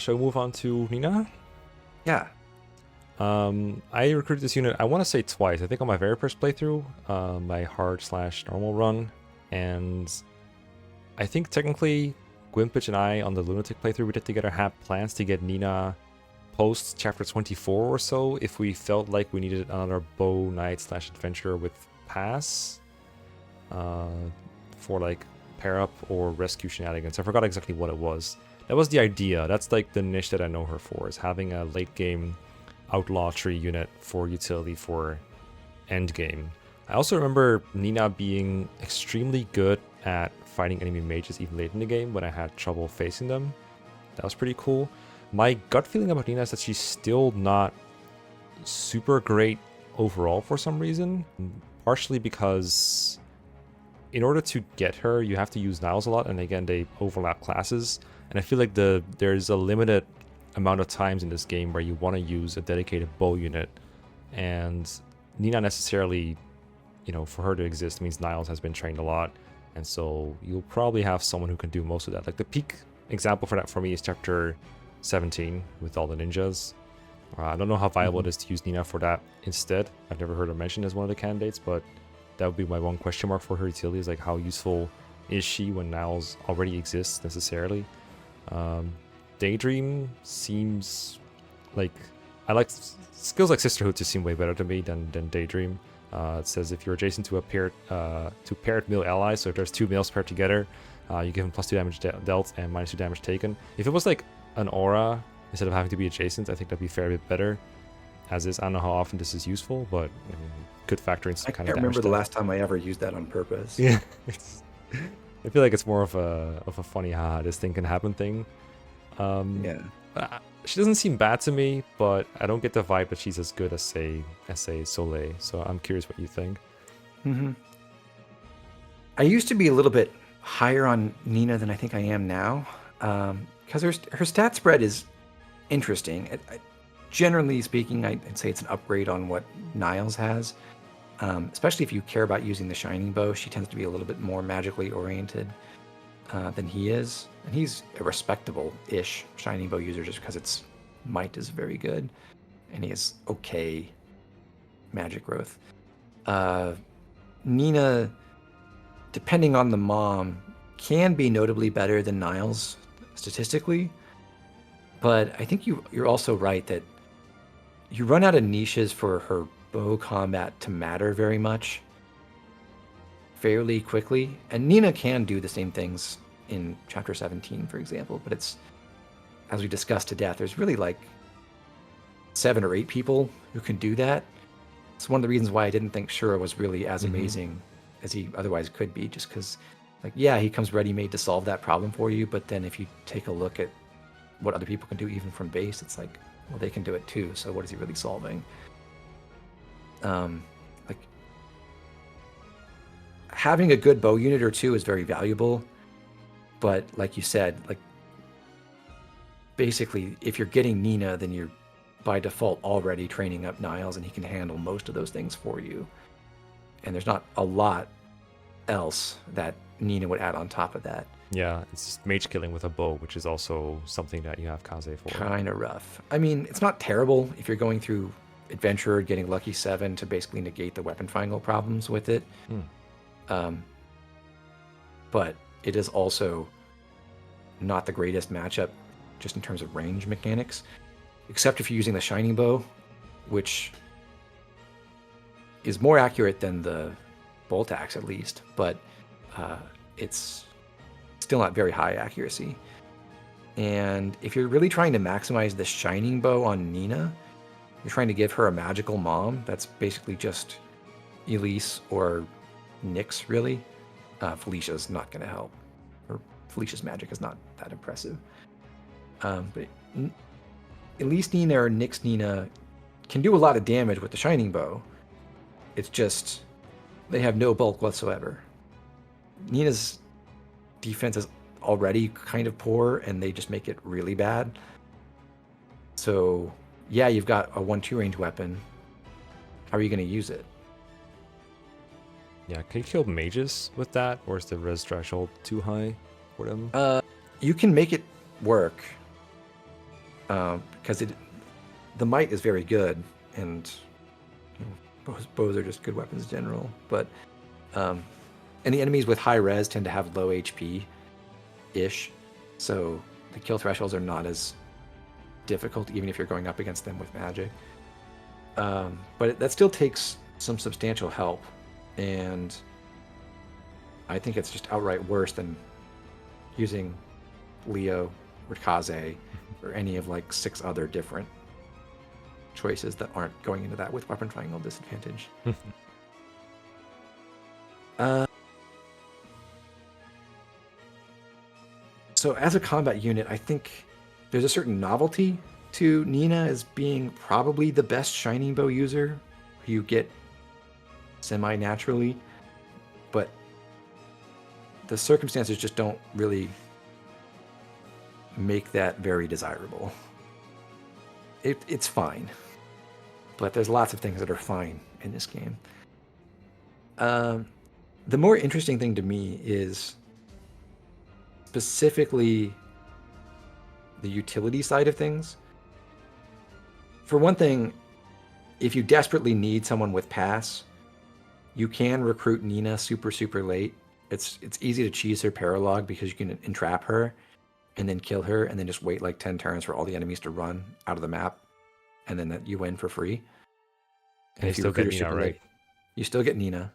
Speaker 1: Shall we move on to Nina?
Speaker 2: Yeah.
Speaker 1: I recruited this unit, I want to say twice. I think on my very first playthrough, my hard/normal run, and I think technically Gwimpage and I on the Lunatic playthrough we did together had plans to get Nina post chapter 24 or so if we felt like we needed another Bow Knight/adventurer with pass for like pair up or rescue shenanigans. I forgot exactly what it was. That was the idea. That's like the niche that I know her for, is having a late game outlaw tree unit for utility for end game. I also remember Nina being extremely good at fighting enemy mages even late in the game when I had trouble facing them. That was pretty cool. My gut feeling about Nina is that she's still not super great overall for some reason. Partially because in order to get her, you have to use Niles a lot, and again, they overlap classes. And I feel like there's a limited amount of times in this game where you want to use a dedicated bow unit, and Nina necessarily, for her to exist means Niles has been trained a lot, and so you'll probably have someone who can do most of that. Like the peak example for that for me is chapter 17 with all the ninjas. I don't know how viable it is to use Nina for that instead. I've never heard her mentioned as one of the candidates, but that would be my one question mark for her utility, is like how useful is she when Niles already exists necessarily. Daydream seems like, I like skills like Sisterhood to seem way better to me than Daydream. It says if you're adjacent to a paired male ally, so if there's two males paired together, you give them +2 damage dealt and -2 damage taken. If it was like an aura instead of having to be adjacent, I think that'd be a fair bit better. As is, I don't know how often this is useful, but could factor in some
Speaker 2: I
Speaker 1: kind
Speaker 2: can't
Speaker 1: of
Speaker 2: remember
Speaker 1: damage
Speaker 2: the
Speaker 1: deck.
Speaker 2: last time I ever used that on purpose.
Speaker 1: Yeah, I feel like it's more of a funny haha, this thing can happen thing.
Speaker 2: Yeah.
Speaker 1: She doesn't seem bad to me, but I don't get the vibe that she's as good as say Soleil. So I'm curious what you think.
Speaker 2: hmm I used to be a little bit higher on Nina than I think I am now, because her stat spread is interesting. Generally speaking, I'd say it's an upgrade on what Niles has, especially if you care about using the Shining Bow. She tends to be a little bit more magically oriented than he is, and he's a respectable-ish Shining Bow user just because its might is very good, and he has okay magic growth. Nina, depending on the mom, can be notably better than Niles statistically, but I think you're also right that you run out of niches for her bow combat to matter very much fairly quickly. And Nina can do the same things in chapter 17, for example, but it's, as we discussed to death, there's really like 7 or 8 people who can do that. It's one of the reasons why I didn't think Shura was really as amazing as he otherwise could be, just because, like, yeah, he comes ready-made to solve that problem for you, but then if you take a look at what other people can do even from base, it's like, well, they can do it too, so what is he really solving? Like, having a good bow unit or two is very valuable, but like you said, like, basically, if you're getting Nina, then you're by default already training up Niles, and he can handle most of those things for you. And there's not a lot else that Nina would add on top of that.
Speaker 1: Yeah, it's just mage killing with a bow, which is also something that you have Kaze for.
Speaker 2: Kind of rough. I mean, it's not terrible if you're going through Adventurer, getting Lucky 7 to basically negate the weapon triangle problems with it. But it is also not the greatest matchup just in terms of range mechanics, except if you're using the Shining Bow, which is more accurate than the Bolt Axe at least, but it's still not very high accuracy. And if you're really trying to maximize the Shining Bow on Nina, you're trying to give her a magical mom that's basically just Elise or Nyx, really. Felicia's not going to help. Or Felicia's magic is not that impressive. But Elise Nina or Nyx Nina can do a lot of damage with the Shining Bow. It's just they have no bulk whatsoever. Nina's defense is already kind of poor, and they just make it really bad. So, yeah, you've got a 1-2 range weapon. How are you going to use it?
Speaker 1: Yeah, can you kill mages with that, or is the res threshold too high for them?
Speaker 2: You can make it work because the might is very good, and bows are just good weapons in general. But and the enemies with high res tend to have low HP-ish, so the kill thresholds are not as difficult, even if you're going up against them with magic. But that still takes some substantial help, and I think it's just outright worse than using Leo or Kaze or any of like 6 other different choices that aren't going into that with weapon triangle disadvantage. So as a combat unit, I think there's a certain novelty to Nina as being probably the best Shining Bow user who you get semi-naturally, but the circumstances just don't really make that very desirable. It's fine, but there's lots of things that are fine in this game. The more interesting thing to me is specifically the utility side of things. For one thing, if you desperately need someone with pass, you can recruit Nina super late. It's easy to cheese her paralogue because you can entrap her and then kill her and then just wait like 10 turns for all the enemies to run out of the map, and then you win for free.
Speaker 1: And if you still get Nina, right?
Speaker 2: Late, you still get Nina.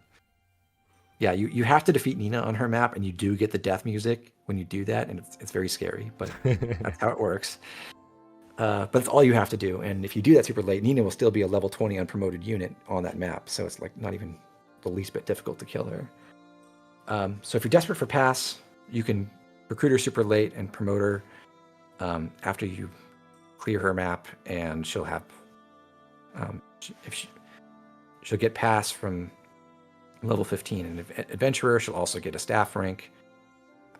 Speaker 2: Yeah, you have to defeat Nina on her map, and you do get the death music when you do that, and it's very scary, but that's how it works. But that's all you have to do. And if you do that super late, Nina will still be a level 20 unpromoted unit on that map. So it's like not even the least bit difficult to kill her. So if you're desperate for pass, you can recruit her super late and promote her after you clear her map, and she'll have she'll get pass from level 15. And adventurer, she'll also get a staff rank.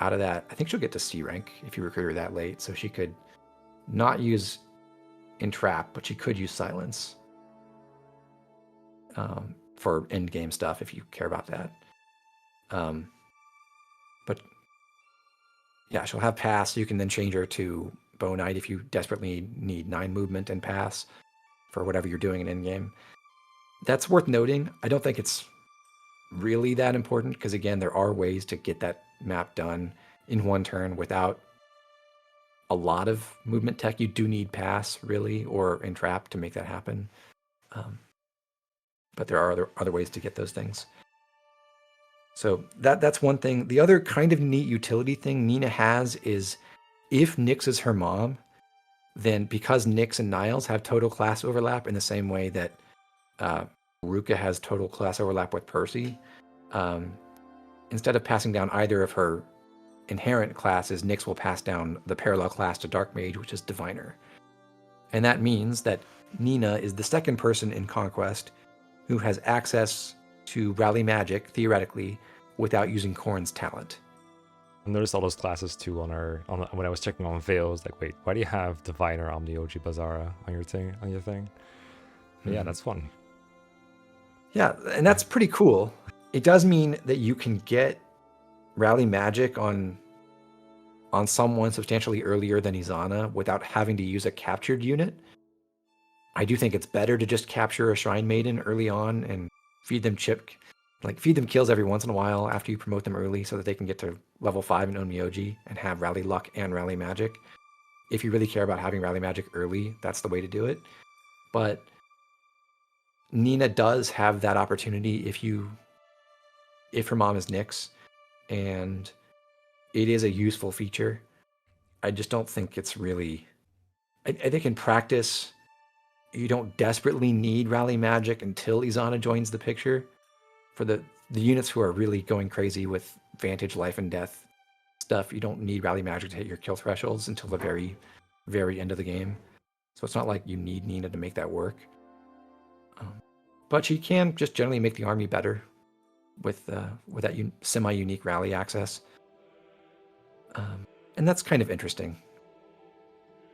Speaker 2: Out of that, I think she'll get to C rank if you recruit her that late. So she could not use entrap, but she could use silence for end game stuff if you care about that. But yeah, she'll have pass. You can then change her to Bow Knight if you desperately need 9 movement and pass for whatever you're doing in end game. That's worth noting. I don't think it's really that important because, again, there are ways to get that map done in one turn without a lot of movement tech. You do need pass, really, or entrap to make that happen. But there are other ways to get those things. So that's one thing. The other kind of neat utility thing Nina has is if Nyx is her mom, then because Nyx and Niles have total class overlap in the same way that Ruka has total class overlap with Percy, instead of passing down either of her inherent classes, Nyx will pass down the parallel class to Dark Mage, which is Diviner. And that means that Nina is the second person in Conquest who has access to Rally Magic, theoretically, without using Korn's talent.
Speaker 1: I noticed all those classes too when I was checking on Veil. I was like, wait, why do you have Diviner, Omnioji, Bazara on your thing? But yeah, that's fun.
Speaker 2: Yeah, and that's pretty cool. It does mean that you can get Rally Magic on someone substantially earlier than Izana without having to use a captured unit. I do think it's better to just capture a Shrine Maiden early on and feed them kills every once in a while after you promote them early so that they can get to level 5 in Onmyoji and have Rally Luck and Rally Magic. If you really care about having Rally Magic early, that's the way to do it. But Nina does have that opportunity if her mom is Nyx, and it is a useful feature. I just don't think it's really... I think in practice, you don't desperately need Rally Magic until Izana joins the picture. For the units who are really going crazy with Vantage, Life and Death stuff, you don't need Rally Magic to hit your kill thresholds until the very, very end of the game. So it's not like you need Nina to make that work. But she can just generally make the army better with that semi-unique rally access. And that's kind of interesting.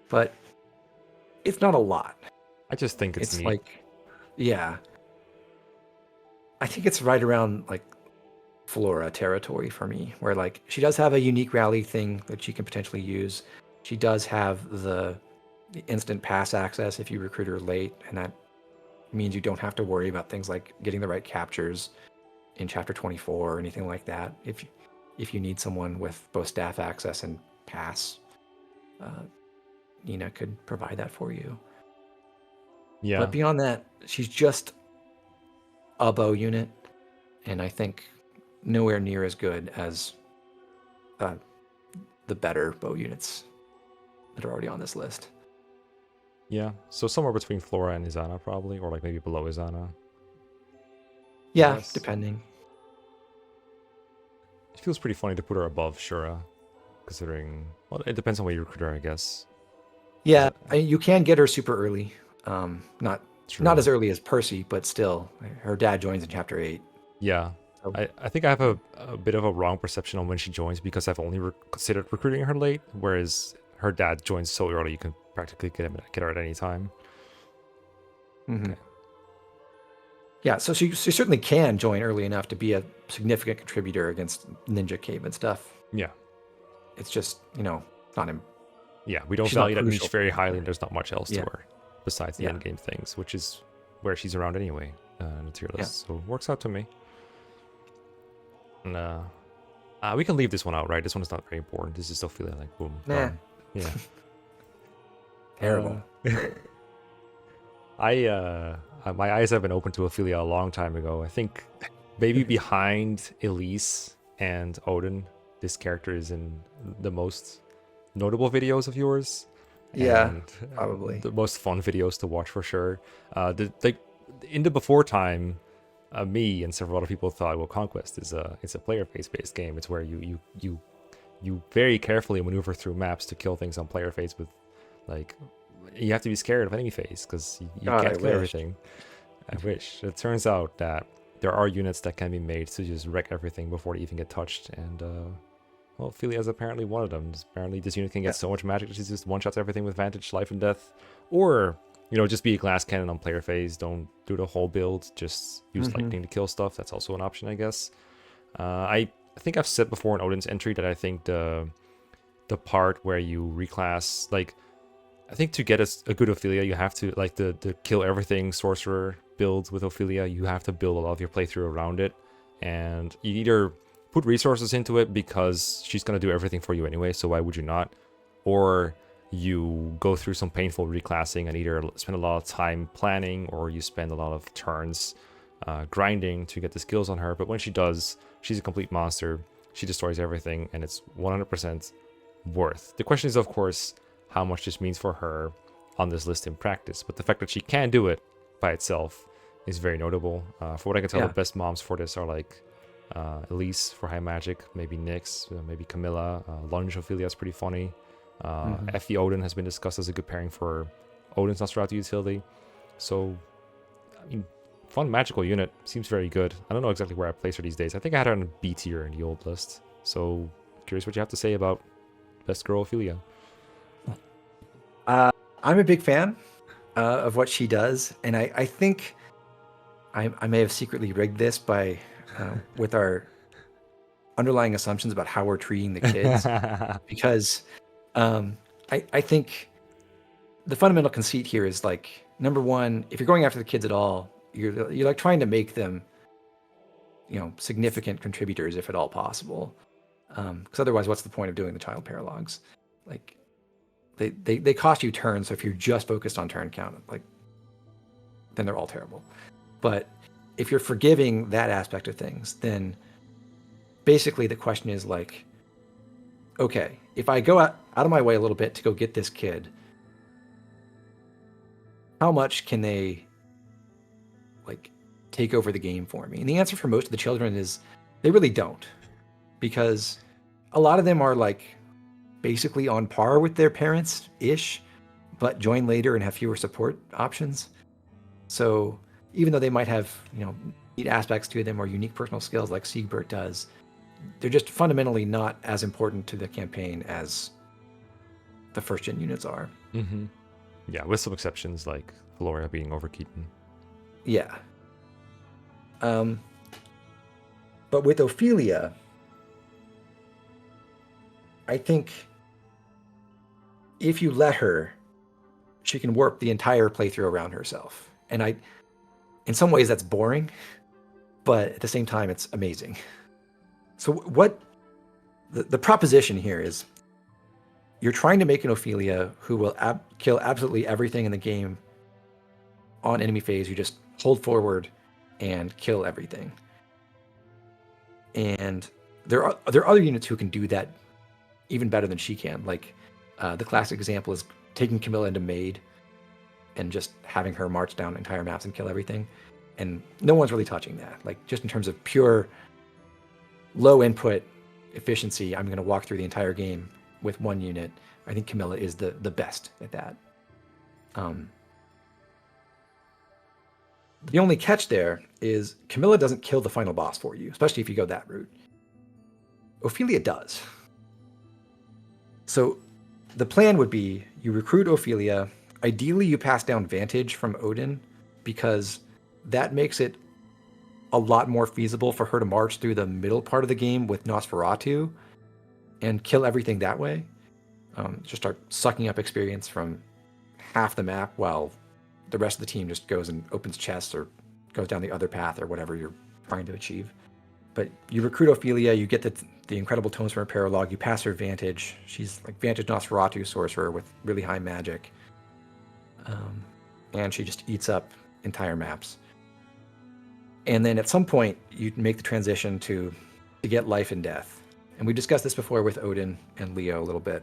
Speaker 2: But it's not a lot.
Speaker 1: I just think it's neat.
Speaker 2: Like, yeah. I think it's right around like Flora territory for me, where like she does have a unique rally thing that she can potentially use. She does have the instant pass access if you recruit her late, and that means you don't have to worry about things like getting the right captures in chapter 24 or anything like that. If you need someone with both staff access and pass, Nina could provide that for you.
Speaker 1: Yeah.
Speaker 2: But beyond that, she's just a bow unit, and I think nowhere near as good as the better bow units that are already on this list.
Speaker 1: Yeah, so somewhere between Flora and Izana probably, or like maybe below Izana.
Speaker 2: Yeah,
Speaker 1: Yes.
Speaker 2: depending.
Speaker 1: It feels pretty funny to put her above Shura, considering... Well, it depends on where you recruit her, I guess.
Speaker 2: Yeah, you can get her super early. Not as early as Percy, but still, her dad joins in chapter 8.
Speaker 1: Yeah, so. I think I have a bit of a wrong perception on when she joins because I've only considered recruiting her late, whereas her dad joins so early you can practically get her at any time.
Speaker 2: Mm-hmm. Okay. Yeah, so she certainly can join early enough to be a significant contributor against Ninja Cave and stuff.
Speaker 1: Yeah.
Speaker 2: It's just, not him.
Speaker 1: Yeah, we don't value that niche very highly, and there's not much else to her besides the endgame things, which is where she's around anyway, in the tier list. So it works out to me. And we can leave this one out, right? This one is not very important. This is Ophelia, like, boom.
Speaker 2: Nah.
Speaker 1: Yeah.
Speaker 2: Terrible.
Speaker 1: My eyes have been open to Ophelia a long time ago. I think maybe behind Elise and Odin, this character is in the most notable videos of yours.
Speaker 2: Yeah,
Speaker 1: and
Speaker 2: probably.
Speaker 1: the most fun videos to watch for sure. In the before time, me and several other people thought, well, Conquest is a player phase based game. It's where you very carefully maneuver through maps to kill things on player phase with, like, you have to be scared of enemy phase because you
Speaker 2: God, I
Speaker 1: can't kill
Speaker 2: wish.
Speaker 1: everything. I wish. It turns out that there are units that can be made to just wreck everything before they even get touched, and well, Ophelia is apparently one of them. Apparently, this unit can get so much magic that she just one-shots everything with Vantage, Life, and Death. Or, just be a glass cannon on player phase. Don't do the whole build. Just use lightning to kill stuff. That's also an option, I guess. I think I've said before in Odin's entry that I think the part where you reclass, like, I think to get a good Ophelia, you have to, like, the kill everything sorcerer build with Ophelia, you have to build a lot of your playthrough around it. And you either put resources into it because she's going to do everything for you anyway, so why would you not? Or you go through some painful reclassing and either spend a lot of time planning or you spend a lot of turns grinding to get the skills on her. But when she does, she's a complete monster. She destroys everything, and it's 100% worth. The question is, of course, how much this means for her on this list in practice. But the fact that she can do it by itself is very notable. For what I can tell, the best moms for this are like Elise for high magic, maybe Nyx, maybe Camilla. Lunge Ophelia is pretty funny. Effie Odin has been discussed as a good pairing for Odin's Nosferatu utility. So, I mean, fun magical unit. Seems very good. I don't know exactly where I place her these days. I think I had her on B tier in the old list. So, curious what you have to say about Best Girl Ophelia.
Speaker 2: I'm a big fan of what she does, and I think I may have secretly rigged this by with our underlying assumptions about how we're treating the kids, because I think the fundamental conceit here is, like, number one, if you're going after the kids at all, you're like trying to make them, significant contributors if at all possible, because otherwise, what's the point of doing the child paralogs? Like, they cost you turns, so if you're just focused on turn count, like, then they're all terrible. But if you're forgiving that aspect of things, then basically the question is, like, okay, if I go out of my way a little bit to go get this kid, how much can they, like, take over the game for me? And the answer for most of the children is they really don't, because a lot of them are, like, basically on par with their parents-ish, but join later and have fewer support options. So even though they might have, neat aspects to them or unique personal skills like Siegbert does, they're just fundamentally not as important to the campaign as the first-gen units are.
Speaker 1: Mm-hmm. Yeah, with some exceptions like Velouria being over Keaton.
Speaker 2: Yeah. But with Ophelia, I think if you let her, she can warp the entire playthrough around herself. And in some ways that's boring, but at the same time it's amazing. So what the proposition here is, you're trying to make an Ophelia who will kill absolutely everything in the game on enemy phase. You just hold forward and kill everything. And there are other units who can do that even better than she can. Like, the classic example is taking Camilla into Maid and just having her march down entire maps and kill everything. And no one's really touching that. Like, just in terms of pure low input efficiency, I'm going to walk through the entire game with one unit. I think Camilla is the best at that. The only catch there is Camilla doesn't kill the final boss for you, especially if you go that route. Ophelia does. So the plan would be you recruit Ophelia. Ideally, you pass down Vantage from Odin, because that makes it a lot more feasible for her to march through the middle part of the game with Nosferatu and kill everything that way. Just start sucking up experience from half the map while the rest of the team just goes and opens chests or goes down the other path or whatever you're trying to achieve. But you recruit Ophelia, you get the incredible tomes from her paralogue, you pass her Vantage. She's like Vantage Nosferatu sorcerer with really high magic. And she just eats up entire maps. And then at some point, you make the transition to get life and death. And we discussed this before with Odin and Leo a little bit.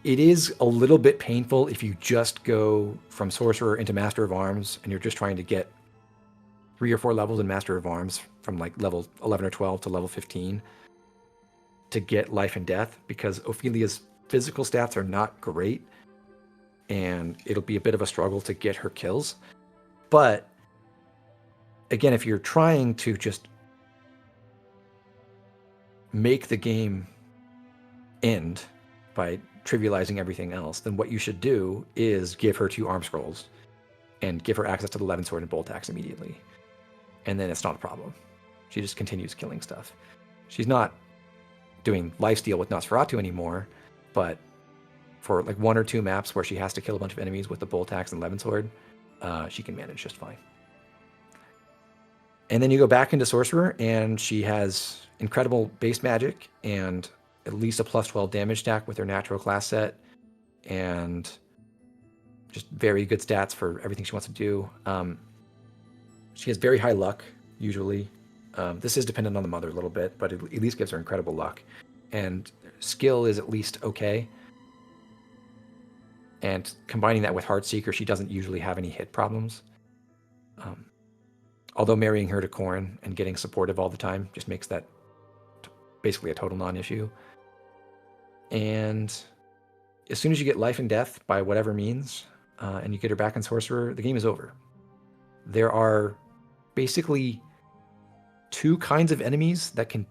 Speaker 2: It is a little bit painful if you just go from Sorcerer into Master of Arms and you're just trying to get 3 or 4 levels in Master of Arms from like level 11 or 12 to level 15 to get Life and Death, because Ophelia's physical stats are not great and it'll be a bit of a struggle to get her kills. But again, if you're trying to just make the game end by trivializing everything else, then what you should do is give her 2 arm scrolls and give her access to the 11 sword and bolt axe immediately. And then it's not a problem. She just continues killing stuff. She's not doing lifesteal with Nosferatu anymore, but for like 1 or 2 maps where she has to kill a bunch of enemies with the bolt axe and 11 sword, she can manage just fine. And then you go back into Sorcerer, and she has incredible base magic and at least a plus 12 damage stack with her natural class set, and just very good stats for everything she wants to do. She has very high luck, usually. This is dependent on the mother a little bit, but it at least gives her incredible luck. And skill is at least okay. And combining that with Heartseeker, she doesn't usually have any hit problems. Although marrying her to Corrin and getting supportive all the time just makes that basically a total non-issue. And as soon as you get Life and Death by whatever means, and you get her back in Sorcerer, the game is over. There are basically 2 kinds of enemies that can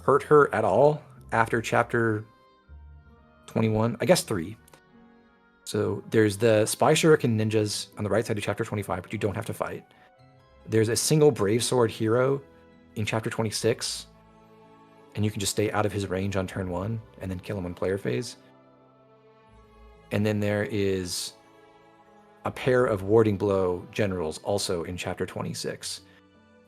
Speaker 2: hurt her at all after chapter 21. I guess 3. So there's the Spy Shuriken ninjas on the right side of chapter 25, but you don't have to fight. There's a single Brave Sword hero in chapter 26, and you can just stay out of his range on turn 1 and then kill him on player phase. And then there is a pair of Warding Blow generals also in chapter 26.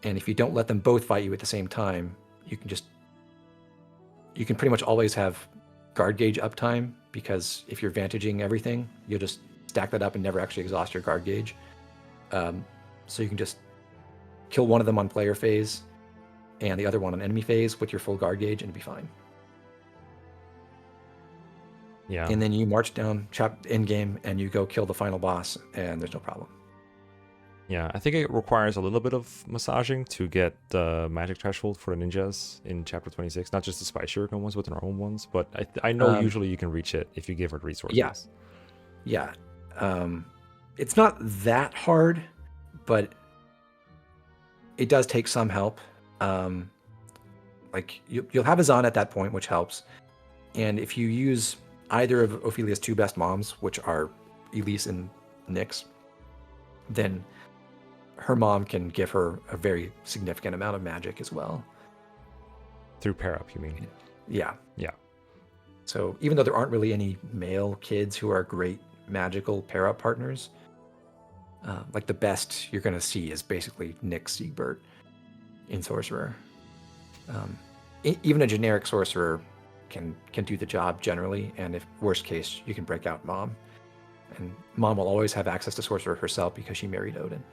Speaker 2: And if you don't let them both fight you at the same time, you can pretty much always have guard gauge uptime, because if you're vantaging everything, you'll just stack that up and never actually exhaust your guard gauge. So you can just kill one of them on player phase and the other one on enemy phase with your full guard gauge, and it'll be fine.
Speaker 1: Yeah.
Speaker 2: And then you march down end game and you go kill the final boss, and there's no problem.
Speaker 1: Yeah, I think it requires a little bit of massaging to get the magic threshold for the ninjas in chapter 26. Not just the Spy Shuriken ones, but their own ones. But I know usually you can reach it if you give her the resources.
Speaker 2: Yeah. It's not that hard, but it does take some help. Like you'll have a Zon at that point, which helps. And if you use either of Ophelia's 2 best moms, which are Elise and Nyx, then her mom can give her a very significant amount of magic as well.
Speaker 1: Through pair up, you mean?
Speaker 2: Yeah.
Speaker 1: Yeah.
Speaker 2: So even though there aren't really any male kids who are great magical pair up partners, like the best you're going to see is basically Nyx Siegbert in Sorcerer. Even a generic Sorcerer can do the job generally, and if worst case, you can break out Mom. And Mom will always have access to Sorcerer herself because she married Odin.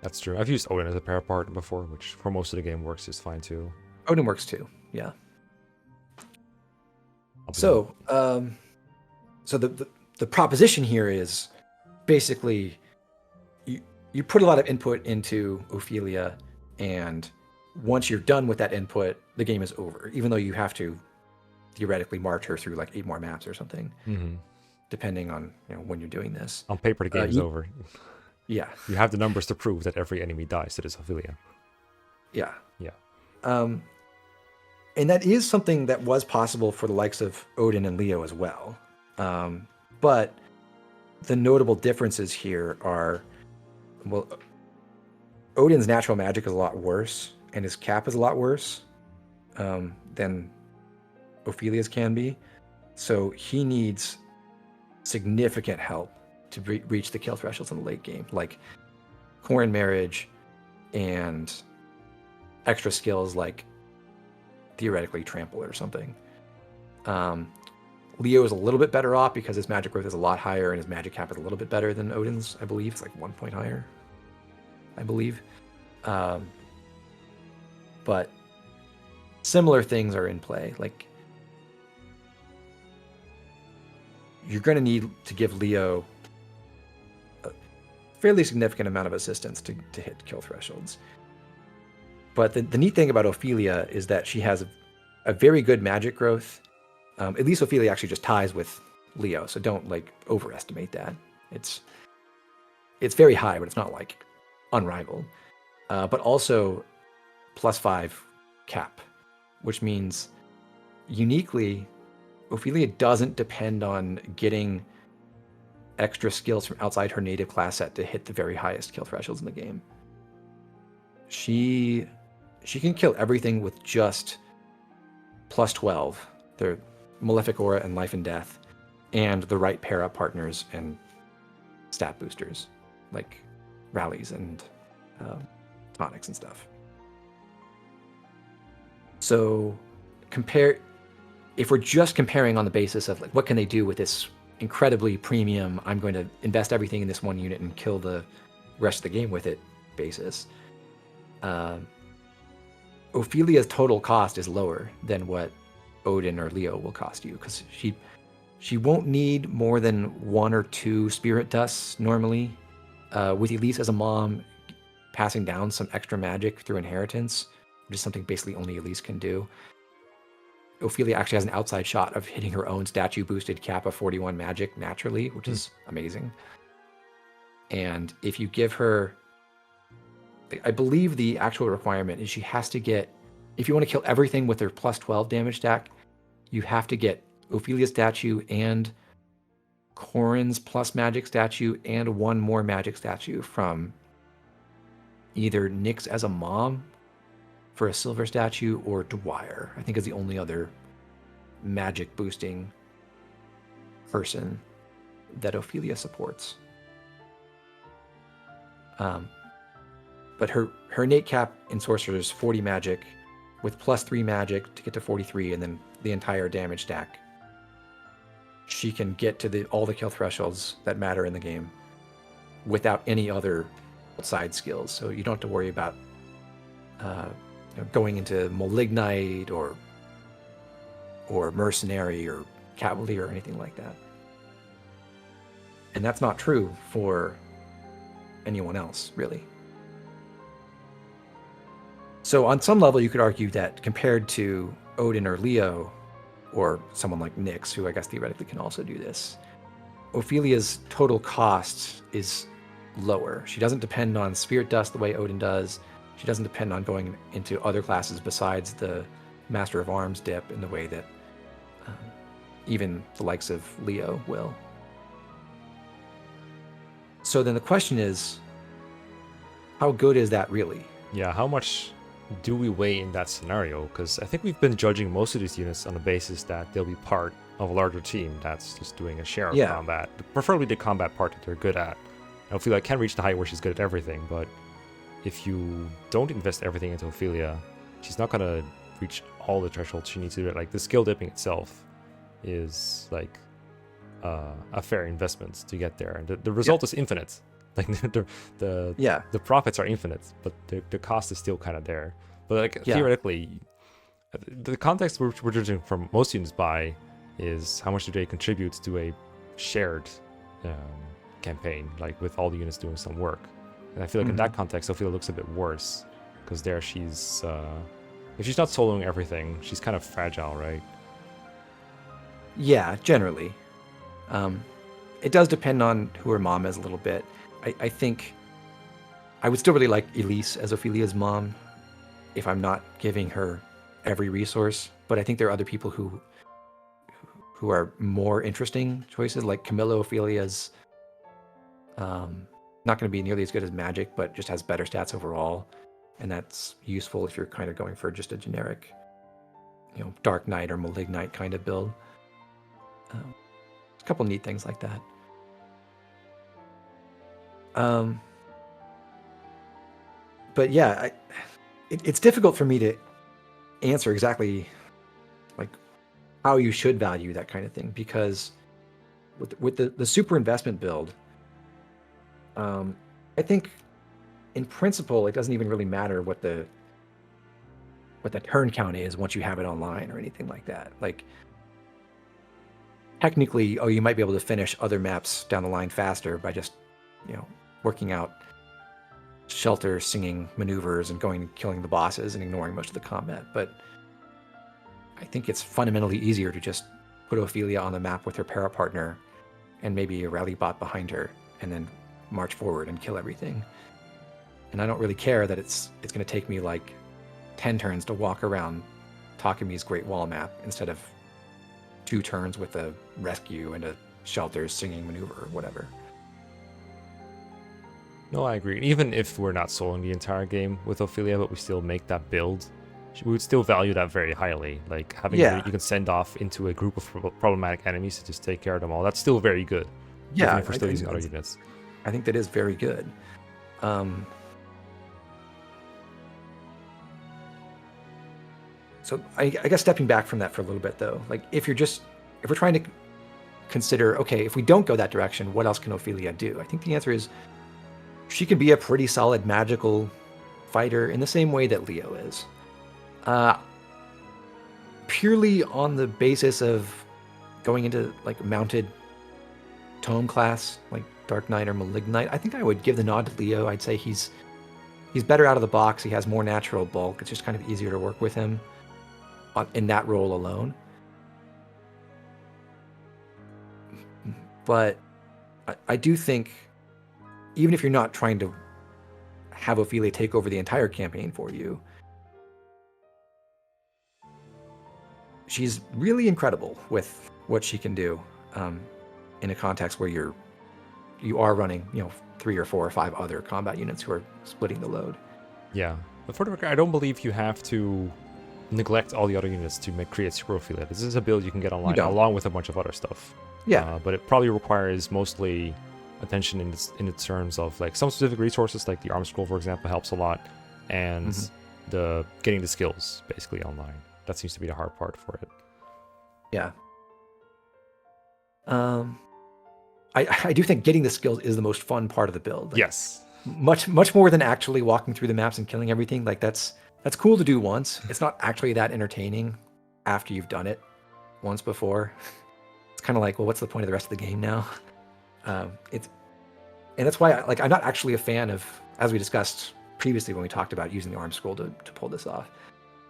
Speaker 1: That's true. I've used Odin as a pair partner before, which for most of the game works just fine too.
Speaker 2: Odin works too, yeah. So the proposition here is basically you put a lot of input into Ophelia, and once you're done with that input, the game is over, even though you have to theoretically march her through like 8 more maps or something, depending on when you're doing this.
Speaker 1: On paper, the game is over.
Speaker 2: Yeah.
Speaker 1: You have the numbers to prove that every enemy dies to this Ophelia.
Speaker 2: Yeah.
Speaker 1: Yeah.
Speaker 2: And that is something that was possible for the likes of Odin and Leo as well. But the notable differences here are, well, Odin's natural magic is a lot worse, and his cap is a lot worse than Ophelia's can be. So he needs significant help to reach the kill thresholds in the late game, like Corrin marriage and extra skills like theoretically trample or something. Leo is a little bit better off because his magic growth is a lot higher and his magic cap is a little bit better than Odin's, I believe. It's like 1 point higher, I believe. But similar things are in play. Like, you're going to need to give Leo a fairly significant amount of assistance to hit kill thresholds. But the neat thing about Ophelia is that she has a very good magic growth. At least Ophelia actually just ties with Leo, so don't like overestimate that. It's very high, but it's not like unrivaled. But also +5 cap, which means uniquely Ophelia doesn't depend on getting extra skills from outside her native class set to hit the very highest kill thresholds in the game. She can kill everything with just +12. They're Malefic Aura and Life and Death, and the right pair up partners and stat boosters, like rallies and tonics and stuff. So if we're just comparing on the basis of like what can they do with this incredibly premium, I'm going to invest everything in this one unit and kill the rest of the game with it basis, Ophelia's total cost is lower than what Odin or Leo will cost you, because she won't need more than 1 or 2 spirit dusts normally, with Elise as a mom passing down some extra magic through inheritance, which is something basically only Elise can do. Ophelia actually has an outside shot of hitting her own statue boosted cap of 41 magic naturally, which is amazing. And if you give her, I believe the actual requirement is she has to get, if you want to kill everything with her +12 damage stack, you have to get Ophelia's statue and Corin's plus magic statue and 1 more magic statue from either Nyx as a mom for a silver statue, or Dwyer, I think, is the only other magic boosting person that Ophelia supports. But her innate cap in Sorcerer is 40 magic with +3 magic to get to 43, and then the entire damage stack. She can get to all the kill thresholds that matter in the game without any other side skills. So you don't have to worry about going into Malignite or Mercenary or Cavalier or anything like that. And that's not true for anyone else, really. So on some level, you could argue that compared to Odin or Leo, or someone like Nyx, who I guess theoretically can also do this, Ophelia's total cost is lower. She doesn't depend on Spirit Dust the way Odin does. She doesn't depend on going into other classes besides the Master of Arms dip in the way that even the likes of Leo will. So then the question is, how good is that really?
Speaker 1: Yeah, how much do we weigh in that scenario? Because I think we've been judging most of these units on the basis that they'll be part of a larger team that's just doing a share of combat, preferably the combat part that they're good at. I feel like can reach the height where she's good at everything, but if you don't invest everything into Ophelia, she's not gonna reach all the thresholds she needs to do it. Like the skill dipping itself is like a fair investment to get there, and the result is infinite. Like the profits are infinite, but the cost is still kind of there. But like theoretically, the context we're judging from most units by is how much do they contribute to a shared campaign, like with all the units doing some work. And I feel like in that context, Ophelia looks a bit worse, because there she's if she's not soloing everything, she's kind of fragile, right?
Speaker 2: Yeah, generally. It does depend on who her mom is a little bit. I think I would still really like Elise as Ophelia's mom if I'm not giving her every resource, but I think there are other people who are more interesting choices, like Camilla Ophelia's not going to be nearly as good as Magic, but just has better stats overall, and that's useful if you're kind of going for just a generic, Dark Knight or Malignite kind of build. A couple neat things like that. But yeah, it's difficult for me to answer exactly like how you should value that kind of thing, because with the super investment build, I think in principle it doesn't even really matter what the what the turn count is once you have it online or anything like that. Like, technically, you might be able to finish other maps down the line faster by just, working out shelter singing maneuvers and going and killing the bosses and ignoring most of the combat. But I think it's fundamentally easier to just put Ophelia on the map with her para partner and maybe a rally bot behind her, and then march forward and kill everything. And I don't really care that it's going to take me like 10 turns to walk around Takemi's Great Wall map instead of 2 turns with a rescue and a shelter singing maneuver or whatever.
Speaker 1: No, I agree. Even if we're not soloing the entire game with Ophelia, but we still make that build, we would still value that very highly. Like having you can send off into a group of problematic enemies to just take care of them all. That's still very good.
Speaker 2: Yeah,
Speaker 1: even if we're still using other units.
Speaker 2: I think that is very good. So I guess stepping back from that for a little bit though, like if we're trying to consider, okay, if we don't go that direction, what else can Ophelia do? I think the answer is she can be a pretty solid magical fighter in the same way that Leo is. Purely on the basis of going into like mounted tome class, like Dark Knight or Malignite, I think I would give the nod to Leo. I'd say he's better out of the box. He has more natural bulk. It's just kind of easier to work with him in that role alone. But I do think, even if you're not trying to have Ophelia take over the entire campaign for you, she's really incredible with what she can do in a context where you are running 3 or 4 or 5 other combat units who are splitting the load.
Speaker 1: Yeah, but for the record, I don't believe you have to neglect all the other units to create Super Ophelia. This is a build you can get online along with a bunch of other stuff.
Speaker 2: Yeah,
Speaker 1: but it probably requires mostly attention in the terms of like some specific resources, like the arm scroll, for example, helps a lot, and the getting the skills basically online. That seems to be the hard part for it.
Speaker 2: Yeah. I do think getting the skills is the most fun part of the build. Like,
Speaker 1: yes.
Speaker 2: Much more than actually walking through the maps and killing everything. Like that's cool to do once. It's not actually that entertaining after you've done it once before. It's kind of like, well, what's the point of the rest of the game now? And that's why I'm not actually a fan of, as we discussed previously when we talked about using the arm scroll to pull this off.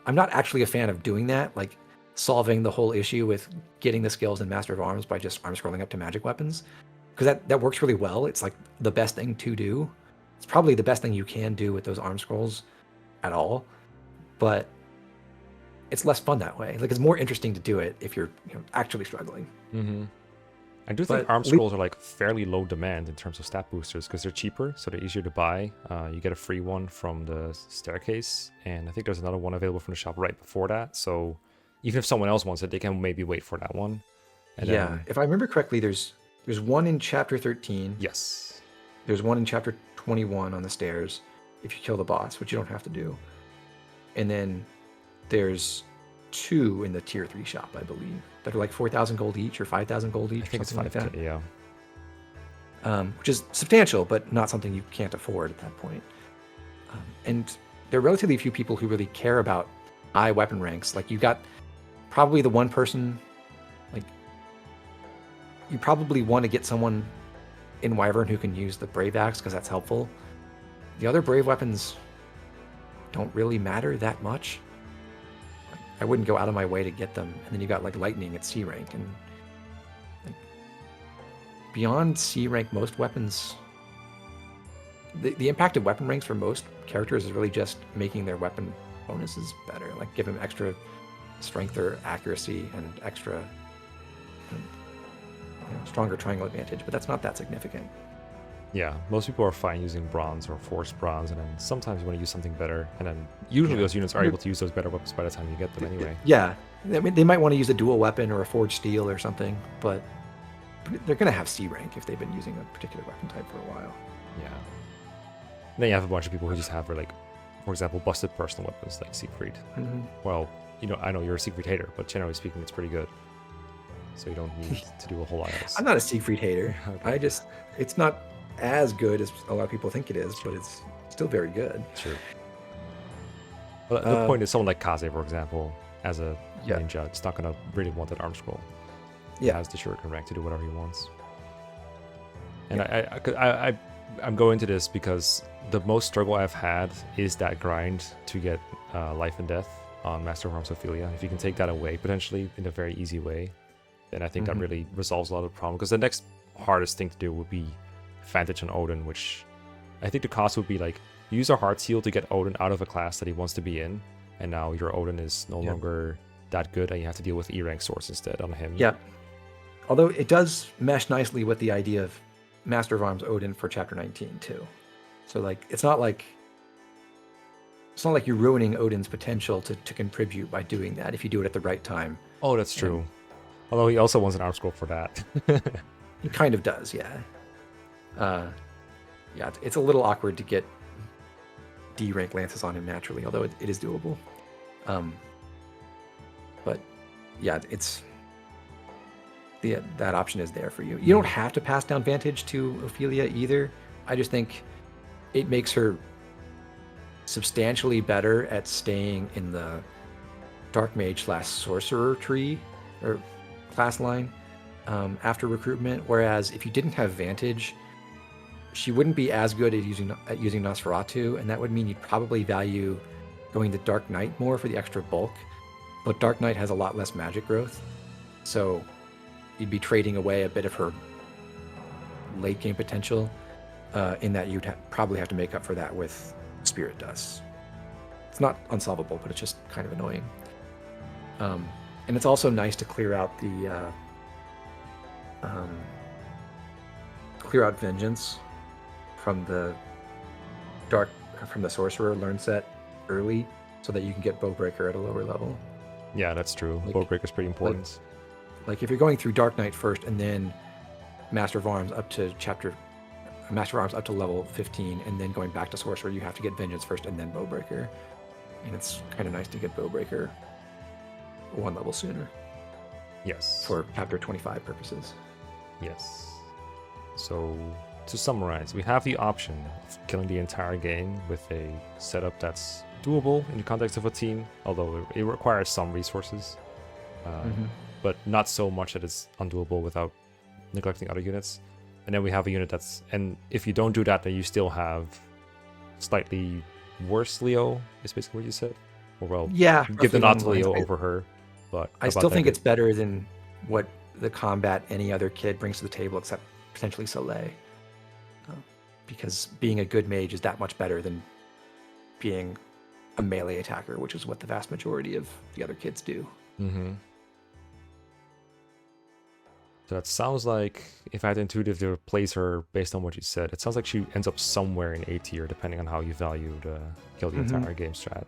Speaker 2: I'm not actually a fan of doing that, like solving the whole issue with getting the skills in Master of Arms by just arm scrolling up to magic weapons, because that works really well. It's like the best thing to do. It's probably the best thing you can do with those arm scrolls at all, but it's less fun that way. Like it's more interesting to do it if you're actually struggling.
Speaker 1: Mm-hmm. I do think arm scrolls are like fairly low demand in terms of stat boosters because they're cheaper, so they're easier to buy. You get a free one from the staircase, and I think there's another one available from the shop right before that. So even if someone else wants it, they can maybe wait for that one. And then,
Speaker 2: if I remember correctly, there's one in chapter 13.
Speaker 1: Yes.
Speaker 2: There's one in chapter 21 on the stairs if you kill the boss, which you don't have to do. And then there's 2 in the tier 3 shop, I believe, that are like 4,000 gold each or 5,000 gold each.
Speaker 1: I think it's 5K,
Speaker 2: like that.
Speaker 1: Yeah.
Speaker 2: Which is substantial, but not something you can't afford at that point. And there are relatively few people who really care about high weapon ranks. Like you got probably the one person, like you probably want to get someone in Wyvern who can use the Brave Axe because that's helpful. The other Brave weapons don't really matter that much. I wouldn't go out of my way to get them. And then you got like Lightning at C rank, and like, beyond C rank, most weapons, the impact of weapon ranks for most characters is really just making their weapon bonuses better, like give them extra strength or accuracy and extra stronger triangle advantage, but that's not that significant.
Speaker 1: Yeah, most people are fine using bronze or forced bronze, and then sometimes you want to use something better, and then usually those units are able to use those better weapons by the time you get them anyway.
Speaker 2: Yeah, I mean, they might want to use a dual weapon or a forged steel or something, but they're going to have C rank if they've been using a particular weapon type for a while.
Speaker 1: Yeah. And then you have a bunch of people who just have, like, for example, busted personal weapons like Siegfried.
Speaker 2: Mm-hmm.
Speaker 1: Well, I know you're a Siegfried hater, but generally speaking, it's pretty good. So you don't need to do a whole lot else.
Speaker 2: I'm not a Siegfried hater.
Speaker 1: Okay.
Speaker 2: It's not as good as a lot of people think it is, but it's still very good.
Speaker 1: True. But the point is, someone like Kaze, for example, as a
Speaker 2: Yeah.
Speaker 1: ninja, it's not gonna really want that arm scroll. He
Speaker 2: Yeah.
Speaker 1: has the shuriken rank to do whatever he wants. And I'm going to this because the most struggle I've had is that grind to get life and death on Master of Arms Ophelia. If you can take that away, potentially in a very easy way, then I think that really resolves a lot of the problem. Because the next hardest thing to do would be Vantage on Odin, which I think the cost would be like, use a heart seal to get Odin out of a class that he wants to be in, and now your Odin is no longer that good, and you have to deal with E-rank swords instead on him.
Speaker 2: Yeah. Although it does mesh nicely with the idea of Master of Arms Odin for Chapter 19 too. So like it's not like you're ruining Odin's potential to contribute by doing that if you do it at the right time.
Speaker 1: Oh, that's true. Although he also wants an arm scroll for that.
Speaker 2: He kind of does, yeah. Yeah, it's a little awkward to get D rank lances on him naturally, although it is doable. But yeah, it's that option is there for you. You don't have to pass down Vantage to Ophelia either. I just think it makes her substantially better at staying in the Dark Mage / Sorcerer tree or class line after recruitment. Whereas if you didn't have Vantage, she wouldn't be as good at using Nosferatu, and that would mean you'd probably value going to Dark Knight more for the extra bulk. But Dark Knight has a lot less magic growth, so you'd be trading away a bit of her late game potential in that you'd probably have to make up for that with Spirit Dust. It's not unsolvable, but it's just kind of annoying. And it's also nice to clear out the Vengeance from the Sorcerer learn set early, so that you can get Bowbreaker at a lower level.
Speaker 1: Yeah, that's true. Bowbreaker's pretty important.
Speaker 2: Like if you're going through Dark Knight first and then Master of Arms up to level 15, and then going back to Sorcerer, you have to get Vengeance first and then Bowbreaker. And it's kind of nice to get Bowbreaker one level sooner.
Speaker 1: Yes.
Speaker 2: For chapter 25 purposes.
Speaker 1: Yes. So to summarize, we have the option of killing the entire game with a setup that's doable in the context of a team, although it requires some resources, but not so much that it's undoable without neglecting other units. And then we have a unit and if you don't do that, then you still have slightly worse Leo, is basically what you said. Or well,
Speaker 2: yeah,
Speaker 1: give the nod to Leo over her, but
Speaker 2: I still think it's better than what the combat any other kid brings to the table except potentially Soleil. Because being a good mage is that much better than being a melee attacker, which is what the vast majority of the other kids do.
Speaker 1: So that sounds like, if I had intuitively replace her based on what you said, it sounds like she ends up somewhere in A tier, depending on how you value the kill the entire game strat.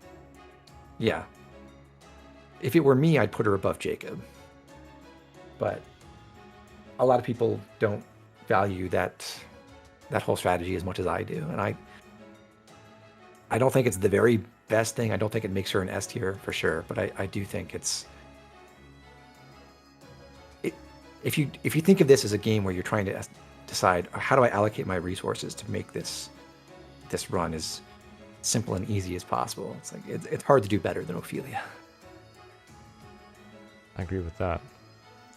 Speaker 2: Yeah. If it were me, I'd put her above Jacob. But a lot of people don't value that whole strategy as much as I do. And I don't think it's the very best thing. I don't think it makes her an S tier for sure. But I do think it's... If you think of this as a game where you're trying to decide, how do I allocate my resources to make this run as simple and easy as possible, it's like it's hard to do better than Ophelia.
Speaker 1: I agree with that.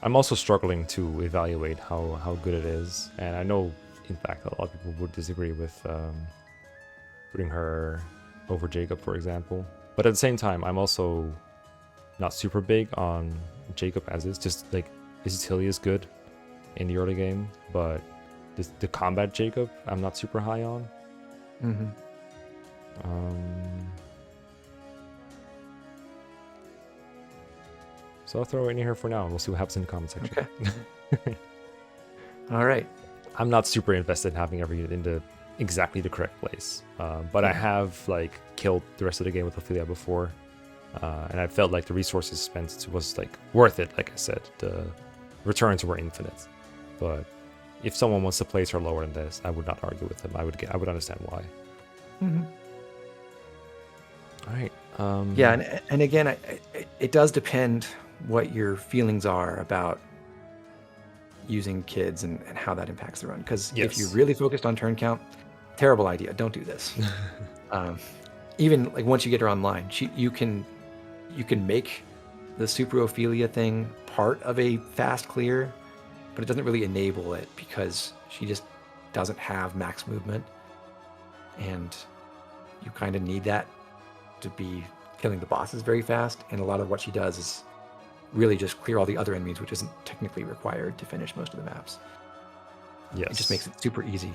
Speaker 1: I'm also struggling to evaluate how good it is, and I know, in fact, a lot of people would disagree with putting her over Jacob, for example. But at the same time, I'm also not super big on Jacob as is. Just like, Tilly is good in the early game, but the combat Jacob, I'm not super high on. So I'll throw it in here for now, and we'll see what happens in the comment section.
Speaker 2: Okay. All right.
Speaker 1: I'm not super invested in having every unit into exactly the correct place, but I have killed the rest of the game with Ophelia before, and I felt like the resources spent was worth it. Like I said, the returns were infinite. But if someone wants to place her lower than this, I would not argue with them. I would understand why. All right.
Speaker 2: Yeah, and again, it does depend what your feelings are about using kids and how that impacts the run. Because if you're really focused on turn count, terrible idea. Don't do this. even like once you get her online, you can make the Super Ophelia thing part of a fast clear, but it doesn't really enable it because she just doesn't have max movement, and you kind of need that to be killing the bosses very fast. And a lot of what she does is really just clear all the other enemies, which isn't technically required to finish most of the maps.
Speaker 1: Yes.
Speaker 2: It just makes it super easy.